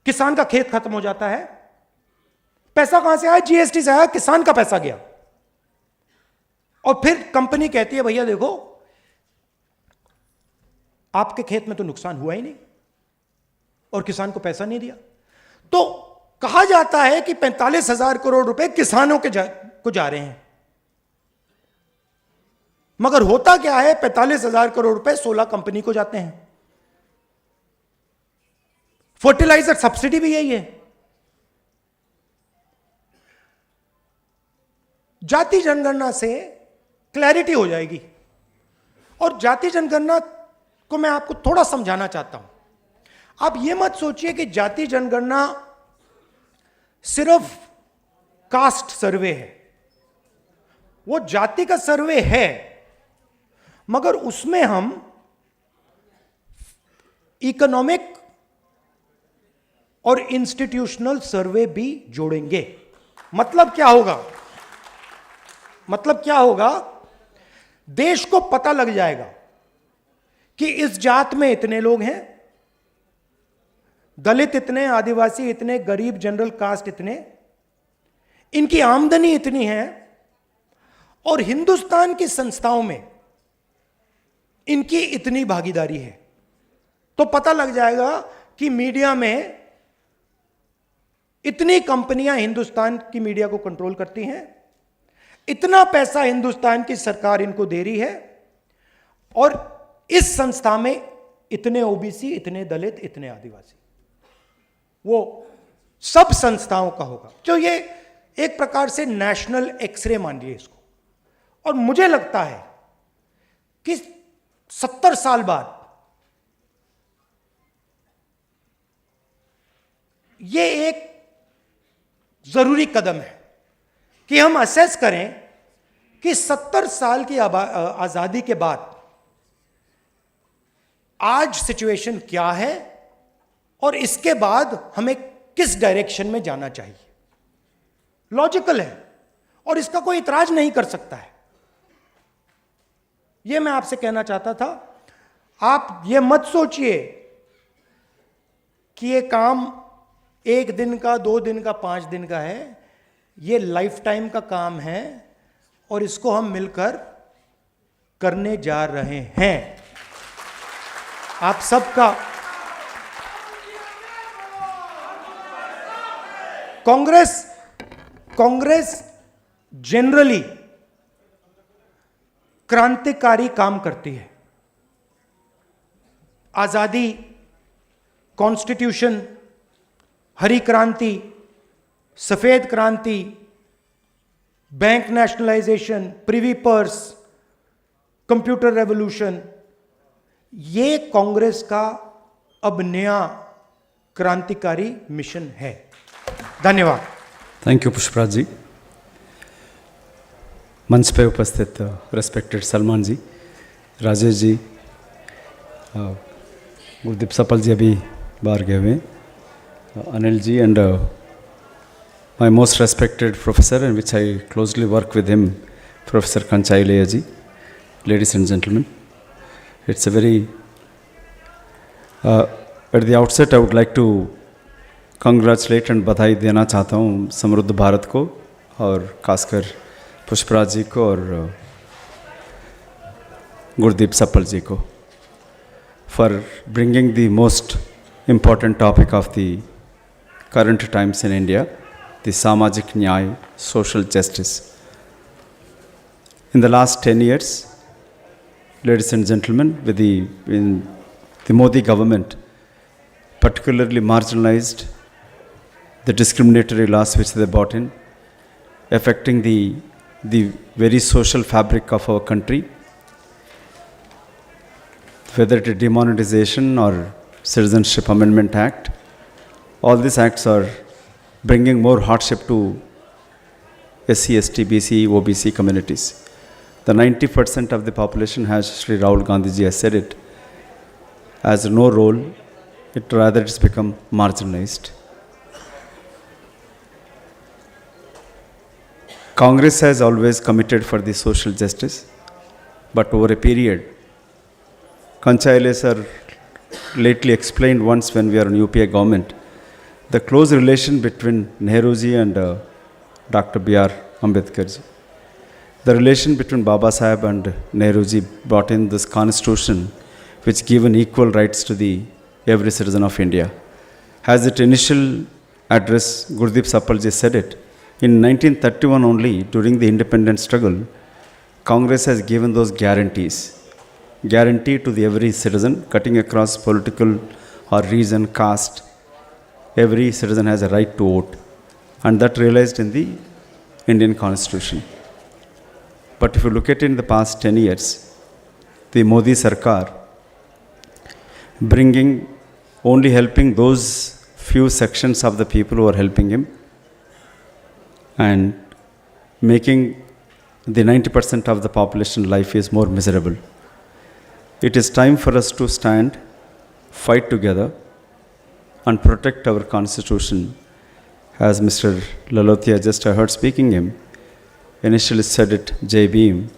किसान का खेत खत्म हो जाता है। पैसा कहां से आया? जीएसटी से आया, किसान का पैसा गया। और फिर कंपनी कहती है भैया देखो, आपके खेत में तो नुकसान हुआ ही नहीं और किसान को पैसा नहीं दिया। तो कहा जाता है कि 45,000 करोड़ रुपए किसानों को जा रहे हैं, मगर होता क्या है? 45,000 करोड़ रुपए 16 कंपनी को जाते हैं। फर्टिलाइजर सब्सिडी भी यही है। जाति जनगणना से क्लैरिटी हो जाएगी। और जाति जनगणना को मैं आपको थोड़ा समझाना चाहता हूं। आप यह मत सोचिए कि जाति जनगणना सिर्फ कास्ट सर्वे है। वो जाति का सर्वे है, मगर उसमें हम इकोनॉमिक और इंस्टीट्यूशनल सर्वे भी जोड़ेंगे। मतलब क्या होगा? मतलब क्या होगा? देश को पता लग जाएगा कि इस जात में इतने लोग हैं, दलित इतने, आदिवासी इतने, गरीब जनरल कास्ट इतने, इनकी आमदनी इतनी है और हिंदुस्तान की संस्थाओं में इनकी इतनी भागीदारी है। तो पता लग जाएगा कि मीडिया में इतनी कंपनियां हिंदुस्तान की मीडिया को कंट्रोल करती हैं, इतना पैसा हिंदुस्तान की सरकार इनको दे रही है, और इस संस्था में इतने ओबीसी, इतने दलित, इतने आदिवासी, वो सब संस्थाओं का होगा। तो ये एक प्रकार से नेशनल एक्सरे मानिए इसको। और मुझे लगता है कि 70 साल बाद ये एक जरूरी कदम है कि हम असेस करें कि 70 साल की आजादी के बाद आज सिचुएशन क्या है और इसके बाद हमें किस डायरेक्शन में जाना चाहिए। लॉजिकल है और इसका कोई इतराज नहीं कर सकता है। यह मैं आपसे कहना चाहता था। आप यह मत सोचिए कि यह काम 1 दिन का, 2 दिन का, 5 दिन का है। यह लाइफ टाइम का काम है और इसको हम मिलकर करने जा रहे हैं। आप सबका कांग्रेस जनरली क्रांतिकारी काम करती है। आजादी, कॉन्स्टिट्यूशन, हरी क्रांति, सफेद क्रांति, bank nationalisation, privy purse, computer revolution, ये कांग्रेस का अब नया क्रांतिकारी मिशन है। धन्यवाद। Thank you Pushparaj ji. मंच पे उपस्थित रेस्पेक्टेड सलमान जी, राजेश जी, गुरदीप सपल जी अभी बाहर गए हुए, Anil ji, and my most respected professor and which I closely work with him, Professor Kanchaileya ji. Ladies and gentlemen, it's a very, at the outset I would like to congratulate and बधाई देना चाहता हूँ समृद्ध भारत को और खासकर पुष्पराज जी को और गुरदीप सप्पल जी को for bringing the most important topic of the current times in India, the Samajik Nyay, social justice. In the last 10 years, ladies and gentlemen, with the Modi government particularly marginalized the discriminatory laws which they brought in, affecting the very social fabric of our country, whether it is demonetization or Citizenship Amendment Act, all these acts are bringing more hardship to SC, ST, BC, OBC communities. The 90% of the population, has Sri Rahul Gandhi ji has said it, has no role, it rather it's become marginalized. Congress has always committed for the social justice, but over a period, Kanchaileya sir lately explained once when we are in UPA government, the close relation between Nehruji and Dr. B.R. Ambedkar ji. The relation between Baba Saheb and Nehruji brought in this constitution which given equal rights to every citizen of India. As its initial address, Gurdeep Sappal ji said it, in 1931 only, during the independence struggle, Congress has given those guarantee to every citizen, cutting across political or region, caste. Every citizen has a right to vote, and that realized in the Indian Constitution. But if you look at it in the past 10 years, the Modi Sarkar only helping those few sections of the people who are helping him and making the 90% of the population life is more miserable. It is time for us to stand, fight together, and protect our constitution. As Mr. Lalotia just I heard speaking him, initially said it Jai Bhim,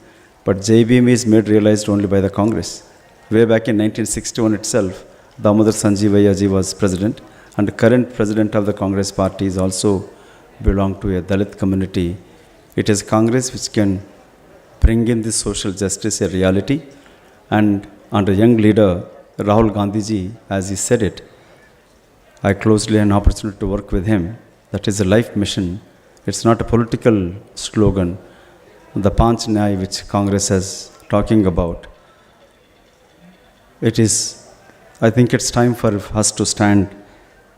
but Jai Bhim is made realized only by the Congress. Way back in 1961 itself, Damodar Sanjeevaiah ji was president, and the current president of the Congress party is also belong to a Dalit community. It is Congress which can bring in this social justice a reality, and under young leader Rahul Gandhi ji, as he said it, I closely had an opportunity to work with him. That is a life mission. It's not a political slogan. The Panch Nyay which Congress is talking about. It is, I think it's time for us to stand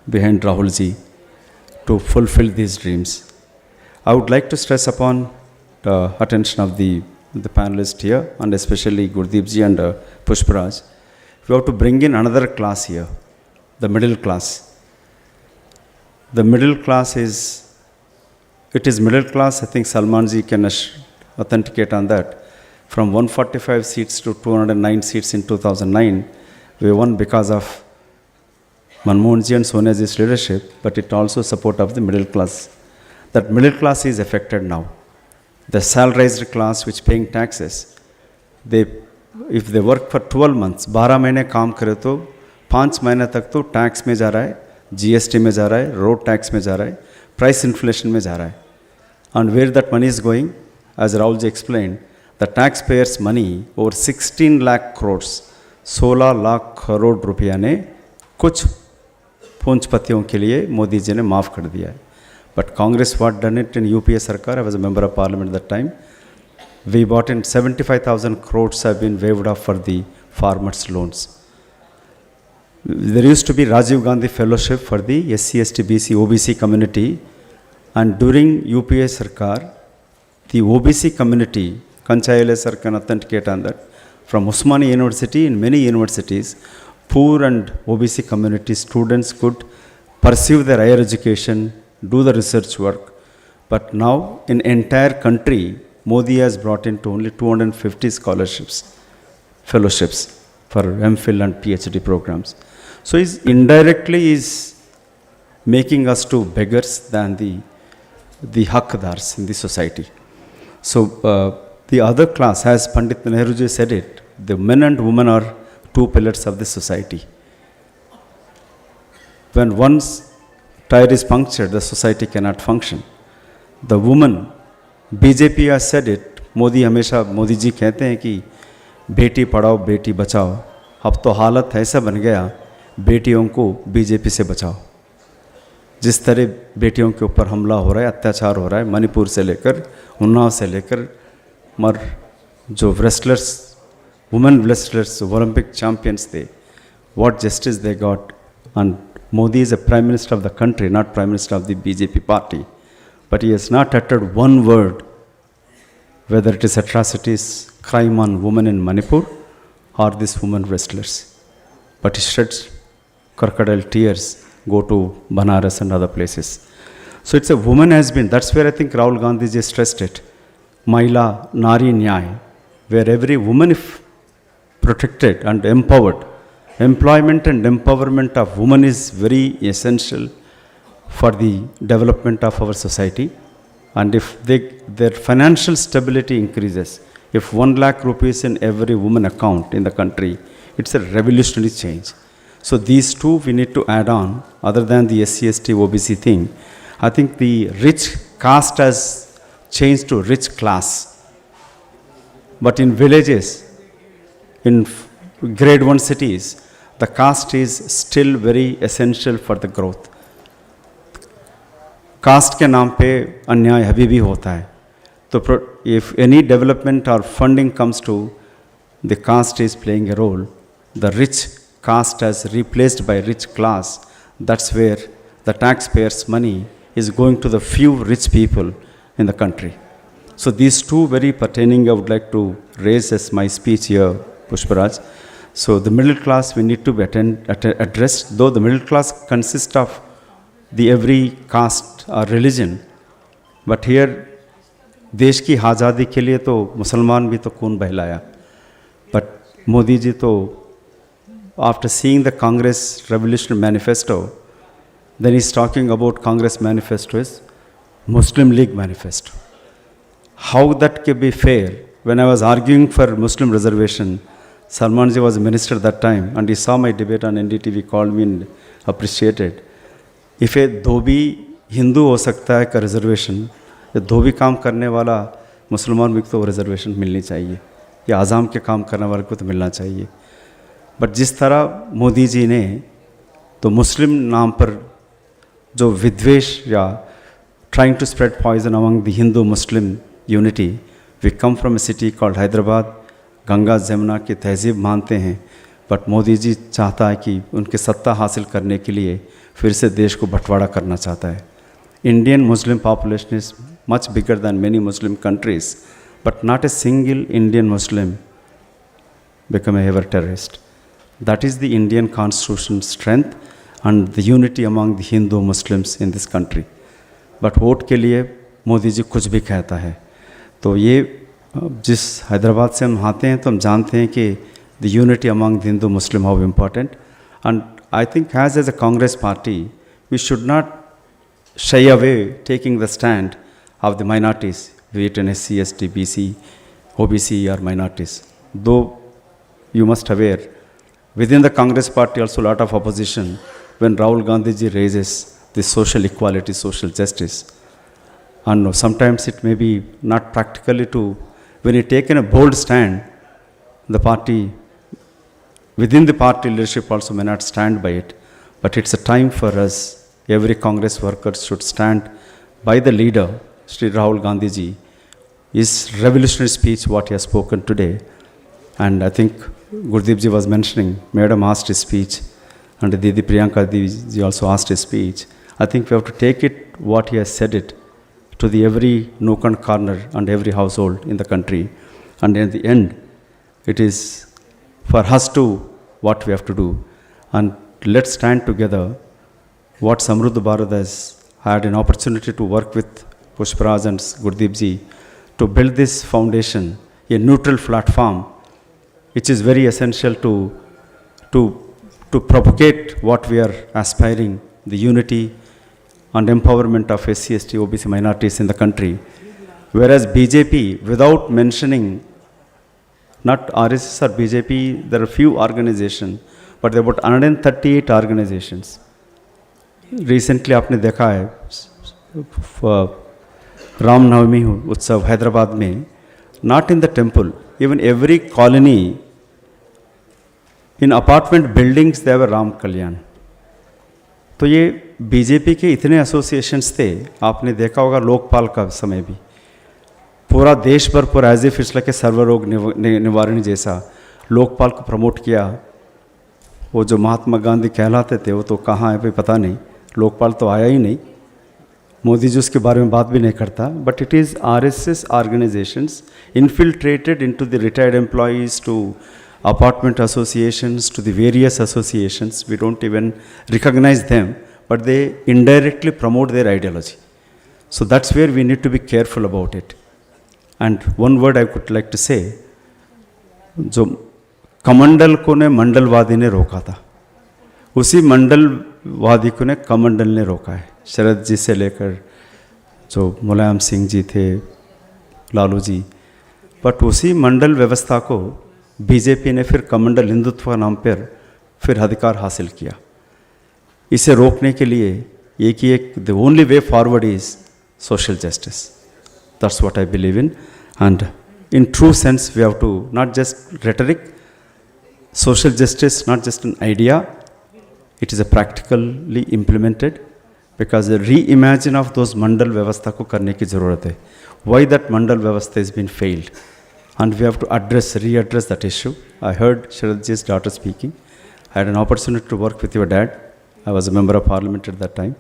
behind Rahul ji to fulfill these dreams. I would like to stress upon the attention of the panelists here, and especially Gurdeep ji and Pushparaj. We have to bring in another class here, the middle class. The middle class is middle class. I think Salman ji can authenticate on that. From 145 seats to 209 seats in 2009, we won because of Manmohan ji and Sonia ji's leadership, but it also support of the middle class. that middle class is affected now. The salarized class which paying taxes, they, if they work for 12 months, 12 महीने काम करे तो 5 महीने तक तो tax में जा रहा है, जीएसटी में जा रहा है, रोड टैक्स में जा रहा है, प्राइस इन्फ्लेशन में जा रहा है. And where that money is going, as Rahulji explained, the taxpayers' money over 16 lakh crores, 16 lakh crore रुपया ने कुछ पूंजपतियों के लिए मोदी जी ने माफ़ कर दिया है. But Congress what done it in UPA Sarkar, I was a member of parliament at that time. We bought in 75,000 crores have been waived off for the farmers' loans. There used to be Rajiv Gandhi Fellowship for the SC, ST, BC, OBC community, and during UPA Sarkar, the OBC community, Kanchayale sir can authenticate on that, from Usmania University in many universities, poor and OBC community students could pursue their higher education, do the research work. But now in entire country, Modi has brought into only 250 scholarships, fellowships for MPhil and PhD programs. So he's indirectly is making us to beggars than the hakdars in the society. So the other class, as Pandit Nehruji said it, the men and women are two pillars of the society. When one's tire is punctured, the society cannot function. The woman, BJP has said it, Modi हमेशा मोदी जी कहते हैं कि बेटी पढ़ाओ बेटी बचाओ. अब तो हालत ऐसा बन गया, बेटियों को बीजेपी से बचाओ. जिस तरह बेटियों के ऊपर हमला हो रहा है, अत्याचार हो रहा है, मणिपुर से लेकर उन्नाव से लेकर मर जो wrestlers, women wrestlers, Olympic champions थे, what justice they got. And Modi is a prime minister of the country, not prime minister of the BJP party. But he has not uttered one word, whether it is atrocities, crime on women in Manipur or these women wrestlers. But he sheds crocodile tears, go to Banaras and other places. So it's a woman has been, that's where I think Rahul Gandhi ji stressed it. Mahila Nari Nyay, where every woman is protected and empowered. Employment and empowerment of women is very essential for the development of our society. And if their financial stability increases, if 1 lakh rupees in every woman account in the country, it's a revolutionary change. So these two we need to add on, other than the SC, ST, OBC thing. I think the rich caste has changed to rich class. But in villages, in grade 1 cities, the caste is still very essential for the growth. Caste के नाम पे अन्याय अभी भी होता है. तो if any development or funding comes to the caste is playing a role, the rich caste has replaced by rich class. That's where the taxpayers' money is going to the few rich people in the country. So these two very pertaining I would like to raise as my speech here, Pushparaj. So the middle class we need to be addressed, though the middle class consists of the every caste or religion. But here देश की आज़ादी के लिए तो मुसलमान भी तो खून बहलाया. But मोदी जी तो after seeing the Congress Revolutionary Manifesto, then he's talking about Congress Manifesto is Muslim League Manifesto. How that can be fair? When I was arguing for Muslim reservation, Salman ji was a minister at that time, and he saw my debate on NDTV, called me and appreciated. If a धोबी हिंदू हो सकता है का reservation, धोबी काम करने वाला मुसलमान भी तो रिजर्वेशन मिलनी चाहिए, या आज़ाम के काम करने वाले को तो मिलना चाहिए. बट जिस तरह मोदी जी ने तो मुस्लिम नाम पर जो विद्वेष या trying to spread poison among the Hindu Muslim unity. We come from a city called Hyderabad, Ganga Jamuna की तहजीब मानते हैं. बट मोदी जी चाहता है कि उनके सत्ता हासिल करने के लिए फिर से देश को बंटवारा करना चाहता है. Indian Muslim population is much bigger than many Muslim countries, but not a single Indian Muslim become a ever terrorist. That is the Indian constitution strength and the unity among the Hindu Muslims in this country. But vote के लिए मोदी जी कुछ भी कहता है. तो ये जिस हैदराबाद से हम आते हैं तो हम जानते हैं कि the unity among the Hindu Muslim how important. And I think as a Congress party, we should not shy away taking the stand of the minorities, be it in SC, ST, BC, OBC or minorities. Though you must aware, within the Congress party also a lot of opposition when Rahul Gandhi ji raises the social equality, social justice. And sometimes it may be not practically to, when you take in a bold stand, the party, within the party leadership also may not stand by it. But it's a time for us, every Congress worker should stand by the leader, Sri Rahul Gandhi ji, his revolutionary speech, what he has spoken today. And I think Gurdeep ji was mentioning, Madam asked his speech, and Didi Priyanka ji also asked his speech. I think we have to take it, what he has said it, to the every nook and corner and every household in the country. And in the end, it is for us to what we have to do. And let's stand together. What Samruddha Bharat has had an opportunity to work with Pushparaj and Gurdeep ji to build this foundation, a neutral platform, which is very essential to propagate what we are aspiring, the unity and empowerment of SC, ST, OBC minorities in the country. Whereas BJP, without mentioning, not RSS or BJP, there are few organizations, but there are about 138 organizations. Recently, आपने देखा है रामनवमी उत्सव हैदराबाद में, not in the temple, even every colony, in apartment buildings, there were Ram Kalyan. तो ये BJP के इतने associations थे, आपने देखा होगा लोकपाल का समय भी, पूरा देश भर पर एज ए फिसला के सर्वरोग निवारण जैसा लोकपाल को प्रमोट किया. वो जो महात्मा गांधी कहलाते थे वो तो कहाँ है भाई पता नहीं, लोकपाल तो आया ही नहीं, मोदी जी उसके बारे में बात भी नहीं करता. But it is RSS organisations infiltrated into the retired employees to apartment associations, to the various associations. We don't even recognize them, but they indirectly promote their ideology. So that's where we need to be careful about it. And one word I would like to say, जो कमंडल को ने मंडलवादी ने रोका था, उसी मंडलवादी को ने कमंडल ने रोका है. शरद जी से लेकर जो मुलायम सिंह जी थे, लालू जी, बट उसी मंडल व्यवस्था को बीजेपी ने फिर कमंडल हिंदुत्व नाम पर फिर अधिकार हासिल किया. इसे रोकने के लिए एक ही एक the only way forward is social justice. That's what I believe in. And in true sense we have to not just rhetoric, social justice not just an idea, it is a practically implemented, because reimagine of those Mandal व्यवस्था को करने की ज़रूरत है. Y that Mandal व्यवस्था is been failed, and we have to readdress that issue. I heard Sharadji's daughter speaking. I had an opportunity to work with your dad. I was a member of parliament at that time,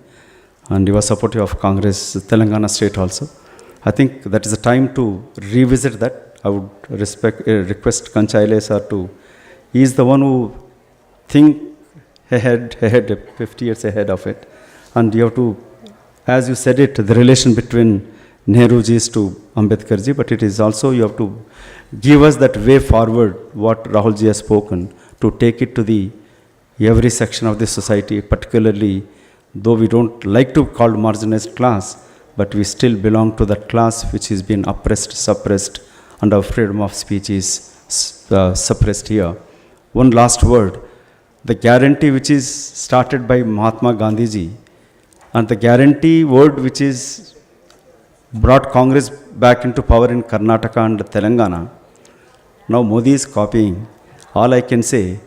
and he was supportive of Congress, Telangana state also. I think that is a time to revisit that. I would request Kanchaile sir to, he is the one who think ahead 50 years ahead of it. And you have to, as you said it, the relation between Nehru ji to Ambedkar ji, but it is also you have to give us that way forward, what Rahul ji has spoken, to take it to the every section of the society, particularly though we don't like to call marginalized class, but we still belong to that class which is being oppressed, suppressed, and our freedom of speech is suppressed here. One last word, the guarantee which is started by Mahatma Gandhi ji, and the guarantee word which is brought Congress back into power in Karnataka and Telangana. Now Modi is copying. All I can say,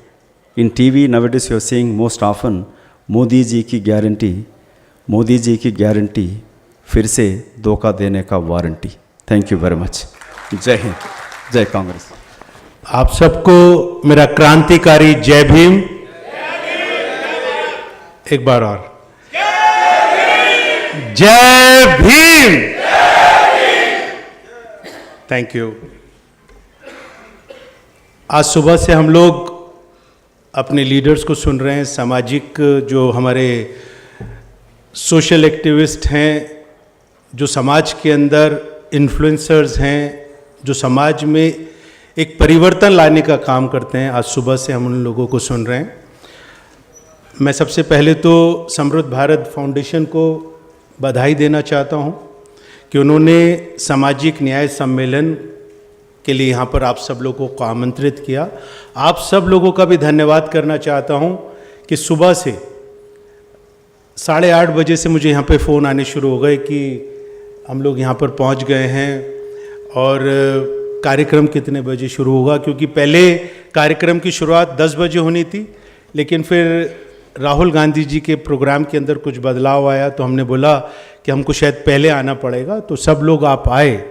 in TV nowadays you are seeing most often, Modi ji ki guarantee, फिर से धोखा देने का warranty. Thank you very much. जय हिंद, जय कांग्रेस. आप सबको मेरा क्रांतिकारी जय भीम. एक बार और जय भीम. Thank you. आज सुबह से हम लोग अपने लीडर्स को सुन रहे हैं. सामाजिक जो हमारे सोशल एक्टिविस्ट हैं, जो समाज के अंदर इन्फ्लुएंसर्स हैं, जो समाज में एक परिवर्तन लाने का काम करते हैं, आज सुबह से हम उन लोगों को सुन रहे हैं. मैं सबसे पहले तो समृद्ध भारत फाउंडेशन को बधाई देना चाहता हूं कि उन्होंने सामाजिक न्याय सम्मेलन के लिए यहाँ पर आप सब लोगों को आमंत्रित किया। आप सब लोगों का भी धन्यवाद करना चाहता हूँ कि सुबह से 8:30 बजे से मुझे यहाँ पे फ़ोन आने शुरू हो गए कि हम लोग यहाँ पर पहुँच गए हैं और कार्यक्रम कितने बजे शुरू होगा, क्योंकि पहले कार्यक्रम की शुरुआत 10 बजे होनी थी, लेकिन फिर राहुल गांधी जी के प्रोग्राम के अंदर कुछ बदलाव आया तो हमने बोला कि हमको शायद पहले आना पड़ेगा। तो सब लोग आप आए।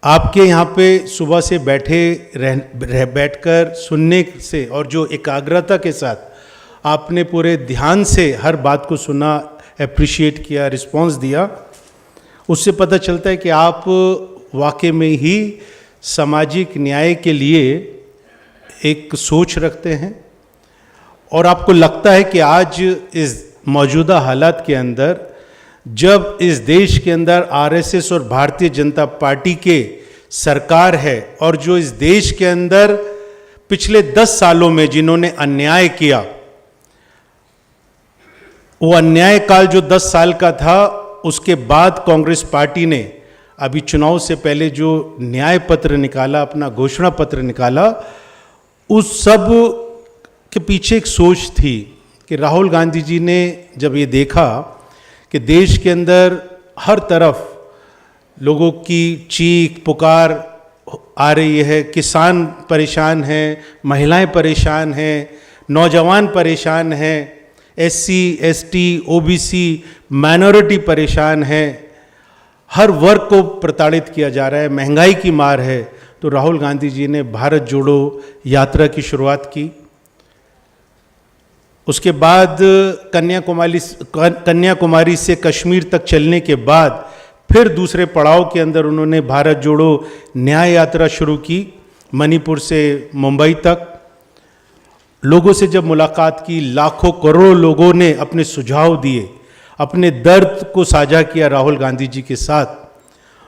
आपके यहाँ पे सुबह से बैठकर सुनने से और जो एकाग्रता के साथ आपने पूरे ध्यान से हर बात को सुना, अप्रिशिएट किया, रिस्पांस दिया, उससे पता चलता है कि आप वाकई में ही सामाजिक न्याय के लिए एक सोच रखते हैं और आपको लगता है कि आज इस मौजूदा हालात के अंदर जब इस देश के अंदर आरएसएस और भारतीय जनता पार्टी के सरकार है और जो इस देश के अंदर पिछले 10 सालों में जिन्होंने अन्याय किया, वो अन्याय काल जो 10 साल का था, उसके बाद कांग्रेस पार्टी ने अभी चुनाव से पहले जो न्याय पत्र निकाला, अपना घोषणा पत्र निकाला, उस सब के पीछे एक सोच थी कि राहुल गांधी जी ने जब ये देखा कि देश के अंदर हर तरफ लोगों की चीख पुकार आ रही है, किसान परेशान हैं, महिलाएं परेशान हैं, नौजवान परेशान हैं, एससी, एसटी, ओबीसी, माइनॉरिटी परेशान हैं, हर वर्ग को प्रताड़ित किया जा रहा है, महंगाई की मार है, तो राहुल गांधी जी ने भारत जोड़ो यात्रा की शुरुआत की। उसके बाद कन्याकुमारी से कश्मीर तक चलने के बाद फिर दूसरे पड़ाव के अंदर उन्होंने भारत जोड़ो न्याय यात्रा शुरू की, मणिपुर से मुंबई तक। लोगों से जब मुलाकात की, लाखों करोड़ों लोगों ने अपने सुझाव दिए, अपने दर्द को साझा किया राहुल गांधी जी के साथ,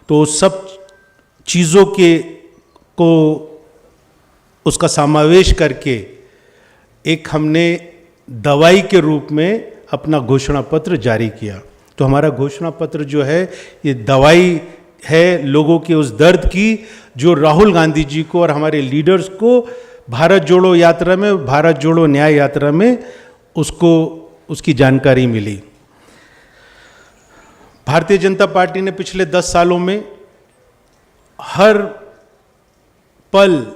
तो सब चीज़ों को उसका समावेश करके एक हमने दवाई के रूप में अपना घोषणा पत्र जारी किया। तो हमारा घोषणा पत्र जो है ये दवाई है लोगों के उस दर्द की जो राहुल गांधी जी को और हमारे लीडर्स को भारत जोड़ो यात्रा में, भारत जोड़ो न्याय यात्रा में उसकी जानकारी मिली। भारतीय जनता पार्टी ने पिछले 10 सालों में हर पल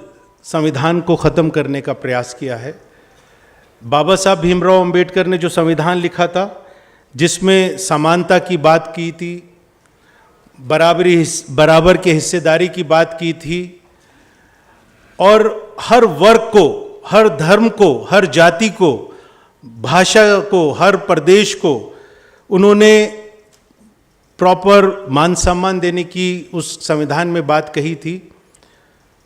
संविधान को ख़त्म करने का प्रयास किया है। बाबा साहब भीमराव अंबेडकर ने जो संविधान लिखा था, जिसमें समानता की बात की थी, बराबर के हिस्सेदारी की बात की थी और हर वर्ग को, हर धर्म को, हर जाति को, भाषा को, हर प्रदेश को उन्होंने प्रॉपर मान सम्मान देने की उस संविधान में बात कही थी।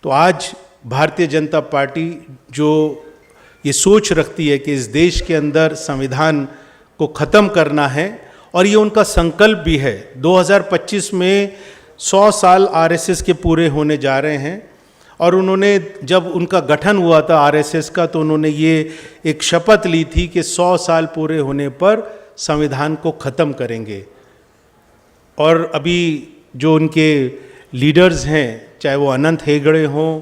तो आज भारतीय जनता पार्टी जो ये सोच रखती है कि इस देश के अंदर संविधान को ख़त्म करना है और ये उनका संकल्प भी है। 2025 में 100 साल आरएसएस के पूरे होने जा रहे हैं और उन्होंने जब उनका गठन हुआ था आरएसएस का, तो उन्होंने ये एक शपथ ली थी कि 100 साल पूरे होने पर संविधान को ख़त्म करेंगे। और अभी जो उनके लीडर्स हैं, चाहे वो अनंत हेगड़े हों,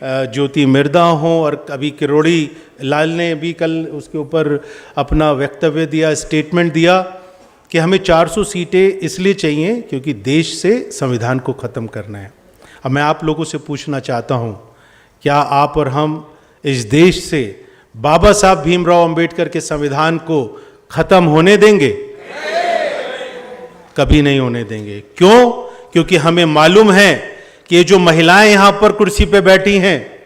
ज्योति मिर्दा हों, और अभी किरोड़ी लाल ने भी कल उसके ऊपर अपना वक्तव्य दिया, स्टेटमेंट दिया कि हमें 400 सीटें इसलिए चाहिए क्योंकि देश से संविधान को ख़त्म करना है। अब मैं आप लोगों से पूछना चाहता हूँ, क्या आप और हम इस देश से बाबा साहब भीमराव अंबेडकर के संविधान को ख़त्म होने देंगे? कभी नहीं होने देंगे। क्यों? क्योंकि हमें मालूम है कि ये जो महिलाएं यहां पर कुर्सी पे बैठी हैं,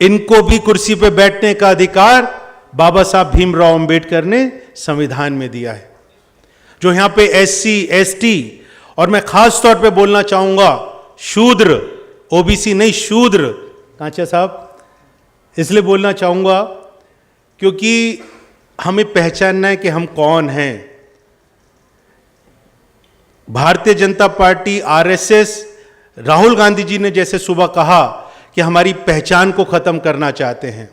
इनको भी कुर्सी पे बैठने का अधिकार बाबा साहब भीमराव अंबेडकर ने संविधान में दिया है। जो यहां पे एससी, एसटी और मैं खास तौर पे बोलना चाहूंगा शूद्र, ओबीसी नहीं शूद्र, कांचा साहब, इसलिए बोलना चाहूंगा क्योंकि हमें पहचानना है कि हम कौन हैं। भारतीय जनता पार्टी, आरएसएस, राहुल गांधी जी ने जैसे सुबह कहा कि हमारी पहचान को ख़त्म करना चाहते हैं।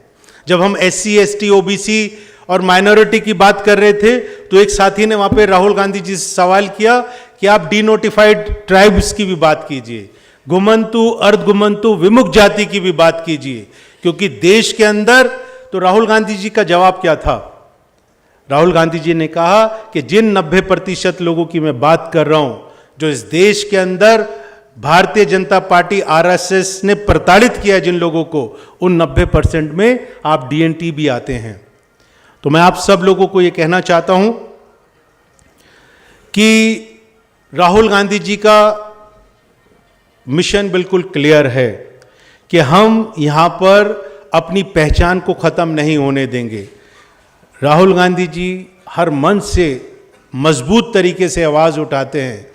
जब हम एससी, एसटी, ओबीसी और माइनॉरिटी की बात कर रहे थे, तो एक साथी ने वहां पे राहुल गांधी जी से सवाल किया कि आप डिनोटिफाइड ट्राइब्स की भी बात कीजिए, घुमंतु, अर्धघुमंतु, विमुक्त जाति की भी बात कीजिए, क्योंकि देश के अंदर। तो राहुल गांधी जी का जवाब क्या था? राहुल गांधी जी ने कहा कि जिन 90% लोगों की मैं बात कर रहा हूं, जो इस देश के अंदर भारतीय जनता पार्टी आरएसएस ने प्रताड़ित किया जिन लोगों को, उन 90% में आप डीएनटी भी आते हैं। तो मैं आप सब लोगों को यह कहना चाहता हूं कि राहुल गांधी जी का मिशन बिल्कुल क्लियर है कि हम यहां पर अपनी पहचान को खत्म नहीं होने देंगे। राहुल गांधी जी हर मंच से मजबूत तरीके से आवाज उठाते हैं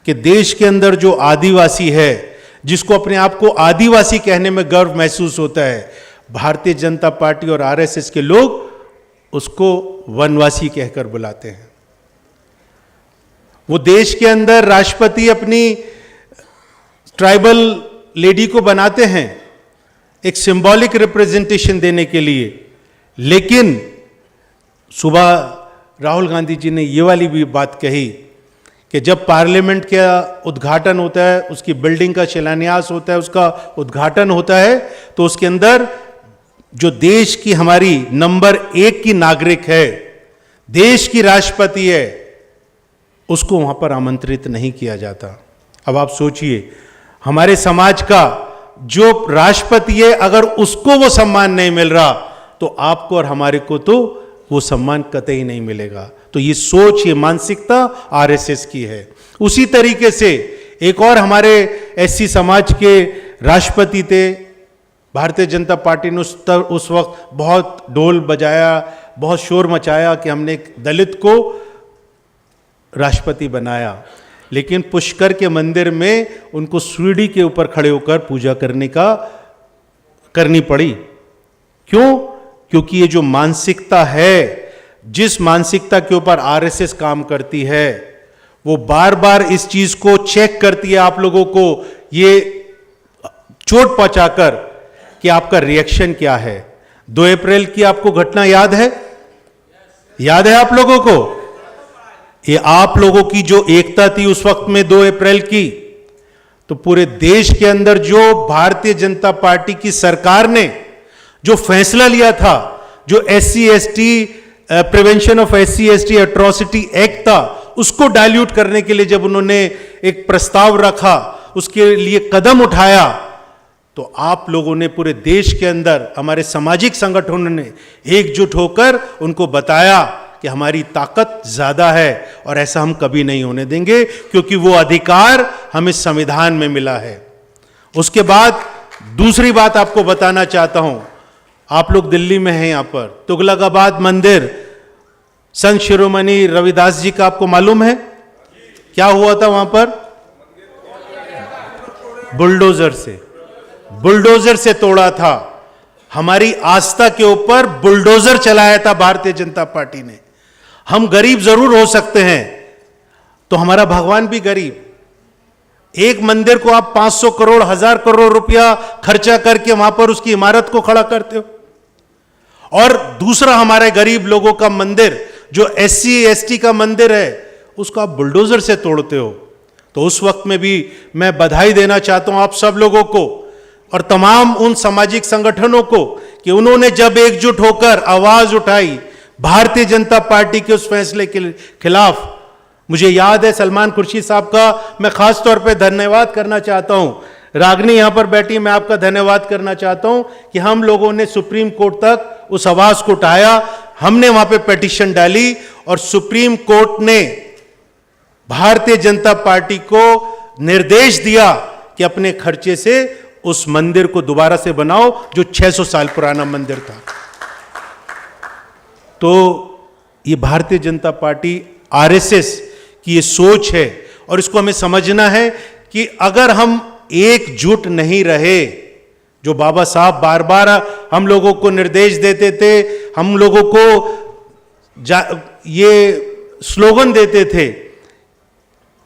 कि देश के अंदर जो आदिवासी है, जिसको अपने आप को आदिवासी कहने में गर्व महसूस होता है, भारतीय जनता पार्टी और आरएसएस के लोग उसको वनवासी कहकर बुलाते हैं। वो देश के अंदर राष्ट्रपति अपनी ट्राइबल लेडी को बनाते हैं एक सिंबॉलिक रिप्रेजेंटेशन देने के लिए, लेकिन सुबह राहुल गांधी जी ने ये वाली भी बात कही कि जब पार्लियामेंट का उद्घाटन होता है, उसकी बिल्डिंग का शिलान्यास होता है, उसका उद्घाटन होता है, तो उसके अंदर जो देश की हमारी नंबर 1 की नागरिक है, देश की राष्ट्रपति है, उसको वहां पर आमंत्रित नहीं किया जाता। अब आप सोचिए, हमारे समाज का जो राष्ट्रपति है, अगर उसको वो सम्मान नहीं मिल रहा, तो आपको और हमारे को तो वो सम्मान कतई नहीं मिलेगा। तो ये सोच, ये मानसिकता आरएसएस की है। उसी तरीके से एक और हमारे एससी समाज के राष्ट्रपति थे। भारतीय जनता पार्टी ने उस वक्त बहुत ढोल बजाया, बहुत शोर मचाया कि हमने एक दलित को राष्ट्रपति बनाया, लेकिन पुष्कर के मंदिर में उनको सीढ़ी के ऊपर खड़े होकर पूजा करनी पड़ी। क्यों? क्योंकि ये जो मानसिकता है, जिस मानसिकता के ऊपर आरएसएस काम करती है, वो बार बार इस चीज को चेक करती है आप लोगों को ये चोट पहुंचाकर कि आपका रिएक्शन क्या है। 2 अप्रैल की आपको घटना याद है? याद है आप लोगों को? ये आप लोगों की जो एकता थी उस वक्त में 2 अप्रैल की, तो पूरे देश के अंदर जो भारतीय जनता पार्टी की सरकार ने जो फैसला लिया था, जो SC/ST prevention of SC/ST atrocity act था, उसको डाइल्यूट करने के लिए जब उन्होंने एक प्रस्ताव रखा, उसके लिए कदम उठाया, तो आप लोगों ने पूरे देश के अंदर, हमारे सामाजिक संगठनों ने एकजुट होकर उनको बताया कि हमारी ताकत ज्यादा है और ऐसा हम कभी नहीं होने देंगे, क्योंकि वो अधिकार हमें संविधान में मिला है। उसके बाद दूसरी बात आपको बताना चाहता हूं, आप लोग दिल्ली में हैं, यहां पर तुगलकाबाद मंदिर, संत शिरोमणि रविदास जी का आपको मालूम है क्या हुआ था वहां पर? बुलडोजर से तोड़ा था। हमारी आस्था के ऊपर बुलडोजर चलाया था भारतीय जनता पार्टी ने। हम गरीब जरूर हो सकते हैं, तो हमारा भगवान भी गरीब। एक मंदिर को आप 500 करोड़ 1000 करोड़ रुपया खर्चा करके वहां पर उसकी इमारत को खड़ा करते हो, और दूसरा हमारे गरीब लोगों का मंदिर जो SC/ST का मंदिर है, उसको आप बुलडोजर से तोड़ते हो। तो उस वक्त में भी मैं बधाई देना चाहता हूं आप सब लोगों को और तमाम उन सामाजिक संगठनों को कि उन्होंने जब एकजुट होकर आवाज उठाई भारतीय जनता पार्टी के उस फैसले के खिलाफ। मुझे याद है सलमान खुर्शीद साहब का मैं खास तौर पे धन्यवाद करना चाहता हूं। रागनी यहां पर बैठी, मैं आपका धन्यवाद करना चाहता हूं कि हम लोगों ने सुप्रीम कोर्ट तक उस आवाज को उठाया, हमने वहां पे पिटीशन डाली और सुप्रीम कोर्ट ने भारतीय जनता पार्टी को निर्देश दिया कि अपने खर्चे से उस मंदिर को दोबारा से बनाओ जो 600 साल पुराना मंदिर था। तो ये भारतीय जनता पार्टी आरएसएस की ये सोच है और इसको हमें समझना है कि अगर हम एकजुट नहीं रहे, जो बाबा साहब बार बार हम लोगों को निर्देश देते थे, हम लोगों को ये स्लोगन देते थे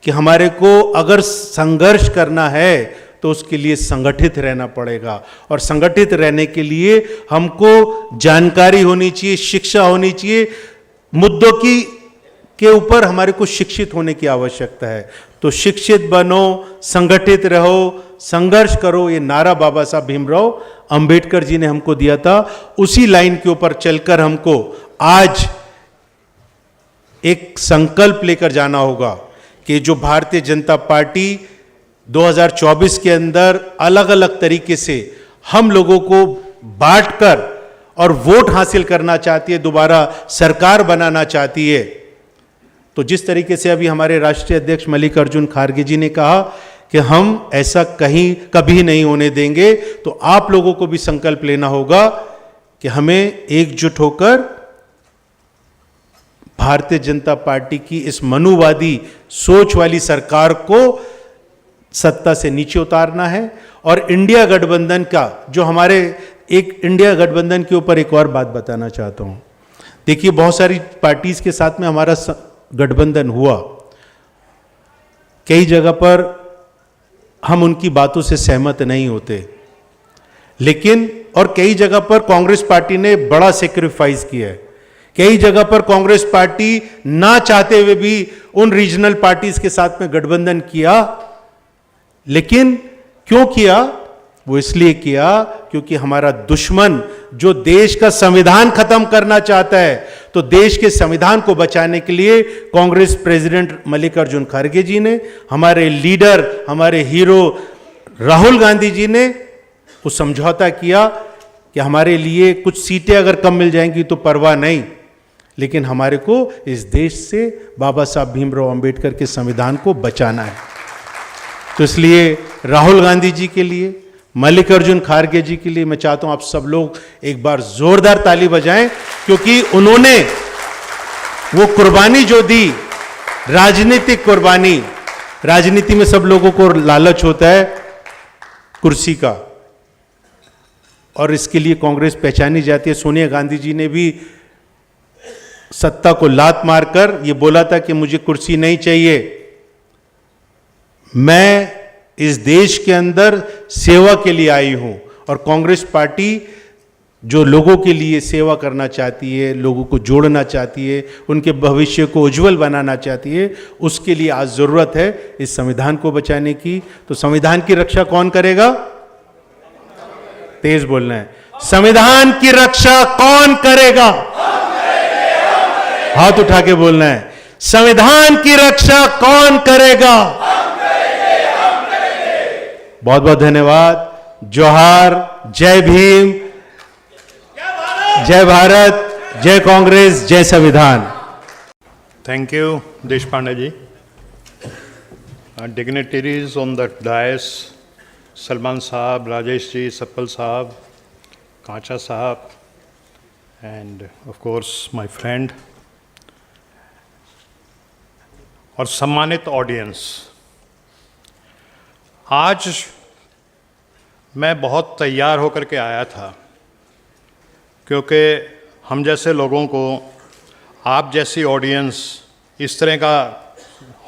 कि हमारे को अगर संघर्ष करना है तो उसके लिए संगठित रहना पड़ेगा, और संगठित रहने के लिए हमको जानकारी होनी चाहिए, शिक्षा होनी चाहिए, मुद्दों के ऊपर हमारे को शिक्षित होने की आवश्यकता है। तो शिक्षित बनो, संगठित रहो, संघर्ष करो, ये नारा बाबा साहब भीमराव अंबेडकर जी ने हमको दिया था। उसी लाइन के ऊपर चलकर हमको आज एक संकल्प लेकर जाना होगा कि जो भारतीय जनता पार्टी 2024 के अंदर अलग अलग तरीके से हम लोगों को बांटकर और वोट हासिल करना चाहती है, दोबारा सरकार बनाना चाहती है। तो जिस तरीके से अभी हमारे राष्ट्रीय अध्यक्ष मल्लिकार्जुन खड़गे जी ने कहा कि हम ऐसा कभी नहीं होने देंगे, तो आप लोगों को भी संकल्प लेना होगा कि हमें एकजुट होकर भारतीय जनता पार्टी की इस मनुवादी सोच वाली सरकार को सत्ता से नीचे उतारना है। और इंडिया गठबंधन का जो हमारे एक इंडिया गठबंधन के ऊपर एक और बात बताना चाहता हूं। देखिए, बहुत सारी पार्टीज के साथ में हमारा गठबंधन हुआ, कई जगह पर हम उनकी बातों से सहमत नहीं होते, लेकिन और कई जगह पर कांग्रेस पार्टी ने बड़ा सेक्रीफाइस किया है। कई जगह पर कांग्रेस पार्टी ना चाहते हुए भी उन रीजनल पार्टीज के साथ में गठबंधन किया, लेकिन क्यों किया? वो इसलिए किया क्योंकि हमारा दुश्मन जो देश का संविधान खत्म करना चाहता है, तो देश के संविधान को बचाने के लिए कांग्रेस प्रेसिडेंट मल्लिकार्जुन खड़गे जी ने, हमारे लीडर, हमारे हीरो राहुल गांधी जी ने वो समझौता किया कि हमारे लिए कुछ सीटें अगर कम मिल जाएंगी तो परवाह नहीं, लेकिन हमारे को इस देश से बाबा साहब भीमराव अंबेडकर के संविधान को बचाना है। तो इसलिए राहुल गांधी जी के लिए, मल्लिकार्जुन खड़गे जी के लिए मैं चाहता हूं आप सब लोग एक बार जोरदार ताली बजाएं, क्योंकि उन्होंने वो कुर्बानी जो दी, राजनीतिक कुर्बानी, राजनीति में सब लोगों को लालच होता है कुर्सी का, और इसके लिए कांग्रेस पहचानी जाती है। सोनिया गांधी जी ने भी सत्ता को लात मारकर ये बोला था कि मुझे कुर्सी नहीं चाहिए, मैं इस देश के अंदर सेवा के लिए आई हूं। और कांग्रेस पार्टी जो लोगों के लिए सेवा करना चाहती है, लोगों को जोड़ना चाहती है, उनके भविष्य को उज्जवल बनाना चाहती है, उसके लिए आज जरूरत है इस संविधान को बचाने की। तो संविधान की रक्षा कौन करेगा? तेज बोलना है, संविधान की रक्षा कौन करेगा? हाथ उठा के बोलना है, संविधान की रक्षा कौन करेगा? बहुत बहुत धन्यवाद। जोहार, जय भीम, जय भारत, जय कांग्रेस, जय संविधान। Thank you, Deshpande ji. Dignitaries on the dais, Salman Saab, Rajesh ji, Sapal Saab, Kancha Saab, and of course my friend, और सम्मानित ऑडियंस, आज मैं बहुत तैयार होकर के आया था, क्योंकि हम जैसे लोगों को, आप जैसी ऑडियंस, इस तरह का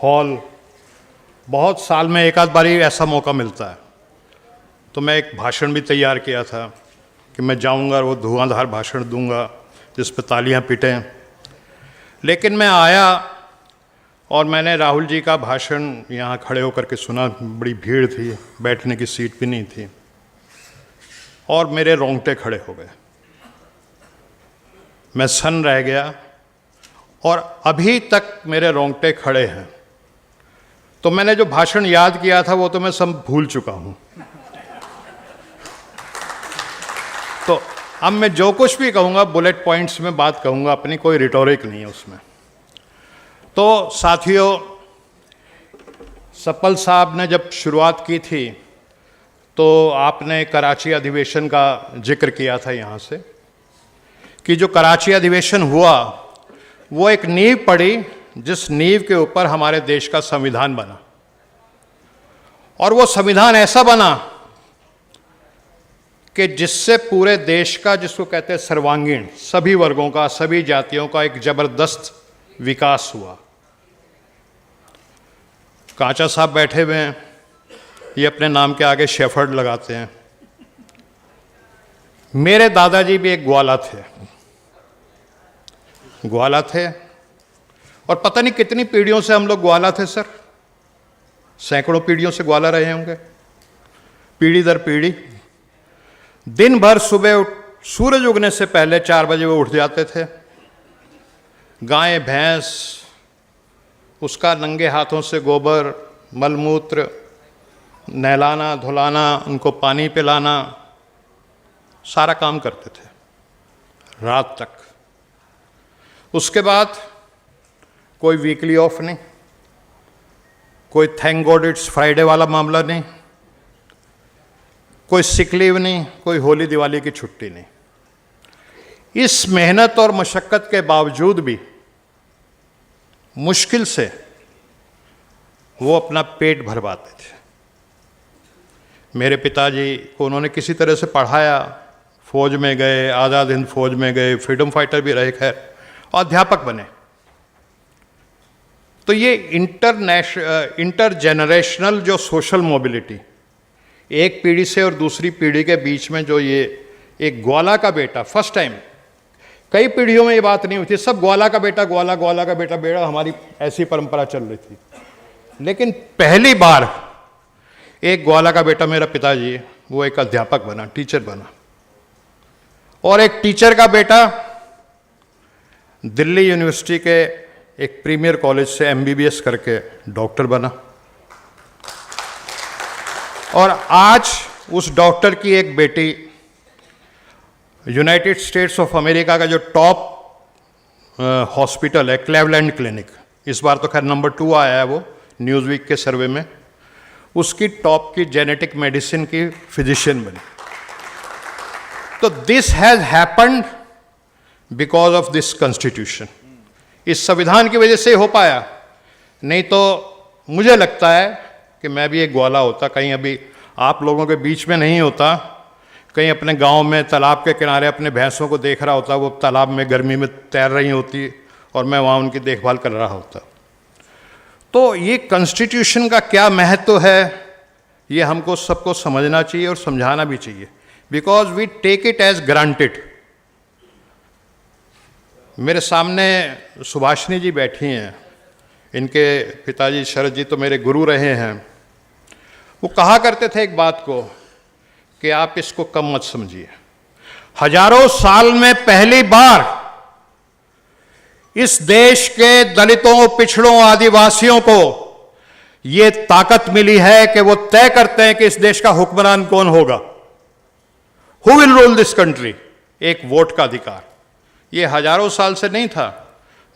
हॉल बहुत साल में एक आध बारी ऐसा मौका मिलता है। तो मैं एक भाषण भी तैयार किया था कि मैं जाऊंगा और वो धुआंधार भाषण दूंगा जिस पर तालियां पिटें। लेकिन मैं आया और मैंने राहुल जी का भाषण यहाँ खड़े होकर के सुना। बड़ी भीड़ थी, बैठने की सीट भी नहीं थी, और मेरे रोंगटे खड़े हो गए, मैं सन्न रह गया, और अभी तक मेरे रोंगटे खड़े हैं। तो मैंने जो भाषण याद किया था वो तो मैं सब भूल चुका हूँ। तो अब मैं जो कुछ भी कहूँगा बुलेट पॉइंट्स में बात कहूँगा, अपनी कोई रिटोरिक नहीं है उसमें। तो साथियों, सपल साहब ने जब शुरुआत की थी तो आपने कराची अधिवेशन का जिक्र किया था यहाँ से, कि जो कराची अधिवेशन हुआ वो एक नींव पड़ी जिस नींव के ऊपर हमारे देश का संविधान बना। और वो संविधान ऐसा बना कि जिससे पूरे देश का, जिसको कहते हैं सर्वांगीण, सभी वर्गों का, सभी जातियों का एक जबरदस्त विकास हुआ। कांचा साहब बैठे हुए हैं, ये अपने नाम के आगे शेफर्ड लगाते हैं। मेरे दादाजी भी एक ग्वाला थे और पता नहीं कितनी पीढ़ियों से हम लोग ग्वाला थे सर, सैकड़ों पीढ़ियों से ग्वाला रहे होंगे, पीढ़ी दर पीढ़ी। दिन भर सुबह सूरज उगने से पहले 4 बजे वो उठ जाते थे, गाय भैंस उसका नंगे हाथों से गोबर मलमूत्र नहलाना धुलाना, उनको पानी पिलाना, सारा काम करते थे रात तक। उसके बाद कोई वीकली ऑफ नहीं, कोई थैंक गॉड इट्स फ्राइडे वाला मामला नहीं, कोई सिक लीव नहीं, कोई होली दिवाली की छुट्टी नहीं। इस मेहनत और मशक्क़त के बावजूद भी मुश्किल से वो अपना पेट भरवाते थे। मेरे पिताजी को उन्होंने किसी तरह से पढ़ाया, फौज में गए, आज़ाद हिंद फौज में गए, फ्रीडम फाइटर भी रहे खैर, और अध्यापक बने। तो ये इंटर जनरेशनल जो सोशल मोबिलिटी, एक पीढ़ी से और दूसरी पीढ़ी के बीच में जो ये एक ग्वाला का बेटा, फर्स्ट टाइम, कई पीढ़ियों में ये बात नहीं हुई थी, सब ग्वाला का बेटा ग्वाला, ग्वाला का बेटा बेड़ा, हमारी ऐसी परंपरा चल रही थी। लेकिन पहली बार एक ग्वाला का बेटा मेरा पिताजी, वो एक अध्यापक बना, टीचर बना, और एक टीचर का बेटा दिल्ली यूनिवर्सिटी के एक प्रीमियर कॉलेज से एमबीबीएस करके डॉक्टर बना। और आज उस डॉक्टर की एक बेटी यूनाइटेड स्टेट्स ऑफ अमेरिका का जो टॉप हॉस्पिटल है क्लेवलैंड क्लिनिक, इस बार तो खैर नंबर 2 आया है वो न्यूज़वीक के सर्वे में, उसकी टॉप की जेनेटिक मेडिसिन की फिजिशियन बनी। तो this has happened because of this constitution. इस संविधान की वजह से हो पाया, नहीं तो मुझे लगता है कि मैं भी एक ग्वाला होता, कहीं अभी आप लोगों के बीच में नहीं होता, कहीं अपने गांव में तालाब के किनारे अपने भैंसों को देख रहा होता, वो तालाब में गर्मी में तैर रही होती और मैं वहाँ उनकी देखभाल कर रहा होता। तो ये कॉन्स्टिट्यूशन का क्या महत्व है, ये हमको सबको समझना चाहिए और समझाना भी चाहिए, because we take it as granted. मेरे सामने सुभाषिनी जी बैठी हैं, इनके पिताजी शरद जी तो मेरे गुरु रहे हैं। वो कहा करते थे एक बात को कि आप इसको कम मत समझिए, हजारों साल में पहली बार इस देश के दलितों, पिछड़ों, आदिवासियों को ये ताकत मिली है कि वो तय करते हैं कि इस देश का हुक्मरान कौन होगा, who will rule this country. एक वोट का अधिकार, ये हजारों साल से नहीं था।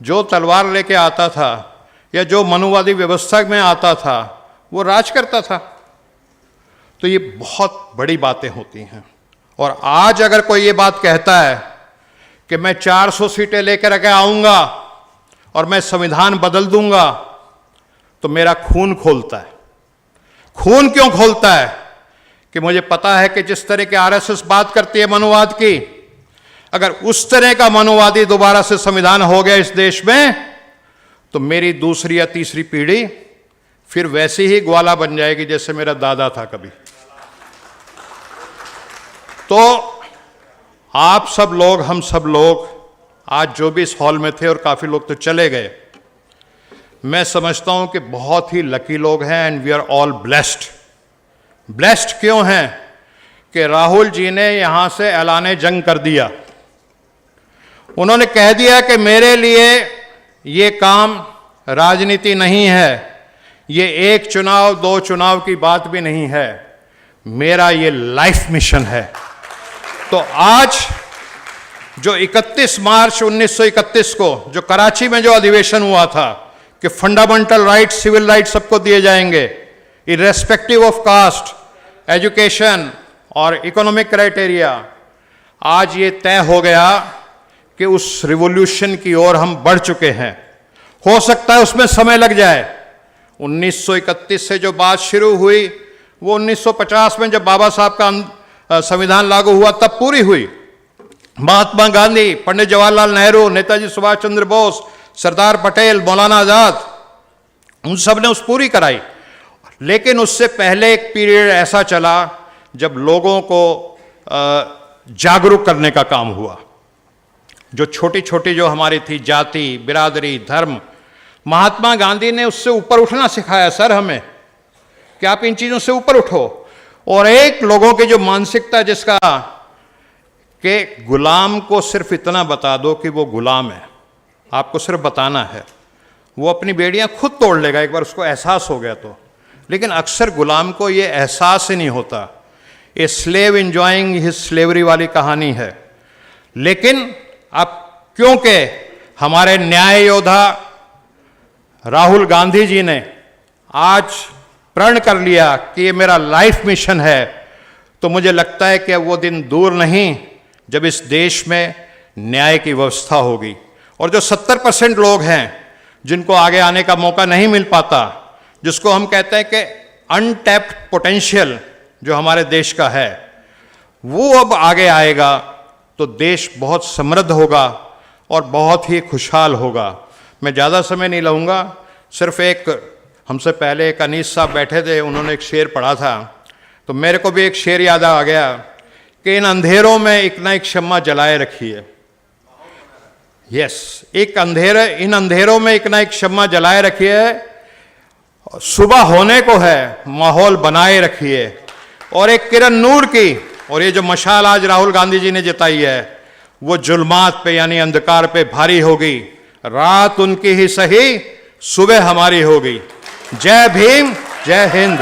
जो तलवार लेके आता था या जो मनुवादी व्यवस्था में आता था वो राज करता था। तो ये बहुत बड़ी बातें होती हैं। और आज अगर कोई ये बात कहता है कि मैं 400 सीटें लेकर के आऊंगा और मैं संविधान बदल दूंगा, तो मेरा खून खोलता है। खून क्यों खोलता है? कि मुझे पता है कि जिस तरह के आरएसएस बात करती है मनुवाद की, अगर उस तरह का मनुवादी दोबारा से संविधान हो गया इस देश में, तो मेरी दूसरी या तीसरी पीढ़ी फिर वैसी ही ग्वाला बन जाएगी जैसे मेरा दादा था कभी। तो आप सब लोग, हम सब लोग आज जो भी इस हॉल में थे, और काफ़ी लोग तो चले गए, मैं समझता हूं कि बहुत ही लकी लोग हैं and we are all blessed. Blessed क्यों हैं? कि राहुल जी ने यहां से ऐलान जंग कर दिया। उन्होंने कह दिया कि मेरे लिए ये काम राजनीति नहीं है, ये एक चुनाव 2 चुनाव की बात भी नहीं है, मेरा ये लाइफ मिशन है। तो आज जो 31 मार्च 1931 को जो कराची में जो अधिवेशन हुआ था कि फंडामेंटल राइट, सिविल राइट सबको दिए जाएंगे, इर्रेस्पेक्टिव ऑफ कास्ट, एजुकेशन और इकोनॉमिक क्राइटेरिया, आज ये तय हो गया कि उस रिवॉल्यूशन की ओर हम बढ़ चुके हैं। हो सकता है उसमें समय लग जाए। 1931 से जो बात शुरू हुई वो 1950 में जब बाबा साहब का संविधान लागू हुआ तब पूरी हुई। महात्मा गांधी, पंडित जवाहरलाल नेहरू, नेताजी सुभाष चंद्र बोस, सरदार पटेल, मौलाना आजाद, उन सब ने उस पूरी कराई। लेकिन उससे पहले एक पीरियड ऐसा चला जब लोगों को जागरूक करने का काम हुआ। जो छोटी छोटी जो हमारी थी जाति, बिरादरी, धर्म, महात्मा गांधी ने उससे ऊपर उठना सिखाया सर हमें, कि आप इन चीज़ों से ऊपर उठो। और एक लोगों की जो मानसिकता जिसका कि गुलाम को सिर्फ इतना बता दो कि वो गुलाम है, आपको सिर्फ बताना है, वो अपनी बेड़ियां खुद तोड़ लेगा एक बार उसको एहसास हो गया तो। लेकिन अक्सर गुलाम को ये एहसास ही नहीं होता। A slave enjoying his slavery वाली कहानी है। लेकिन अब क्योंकि हमारे न्याय योद्धा राहुल गांधी जी ने आज प्रण कर लिया कि ये मेरा लाइफ मिशन है, तो मुझे लगता है कि वो दिन दूर नहीं जब इस देश में न्याय की व्यवस्था होगी। और जो 70% लोग हैं जिनको आगे आने का मौका नहीं मिल पाता, जिसको हम कहते हैं कि अनटैप्ड पोटेंशियल जो हमारे देश का है, वो अब आगे आएगा तो देश बहुत समृद्ध होगा और बहुत ही खुशहाल होगा। मैं ज़्यादा समय नहीं लूँगा, सिर्फ एक, हमसे पहले एक अनीस साहब बैठे थे, उन्होंने एक शेर पढ़ा था, तो मेरे को भी एक शेर याद आ गया कि इन अंधेरों में एक ना एक शम्मा जलाए रखिए। यस, इन अंधेरों में एक ना एक शम्मा जलाए रखिए, सुबह होने को है, माहौल बनाए रखिए, और एक किरण नूर की। और ये जो मशाल आज राहुल गांधी जी ने जताई है, वो जुल्मात पे यानी अंधकार पे भारी होगी। रात उनकी ही सही, सुबह हमारी होगी। जय भीम, जय हिंद।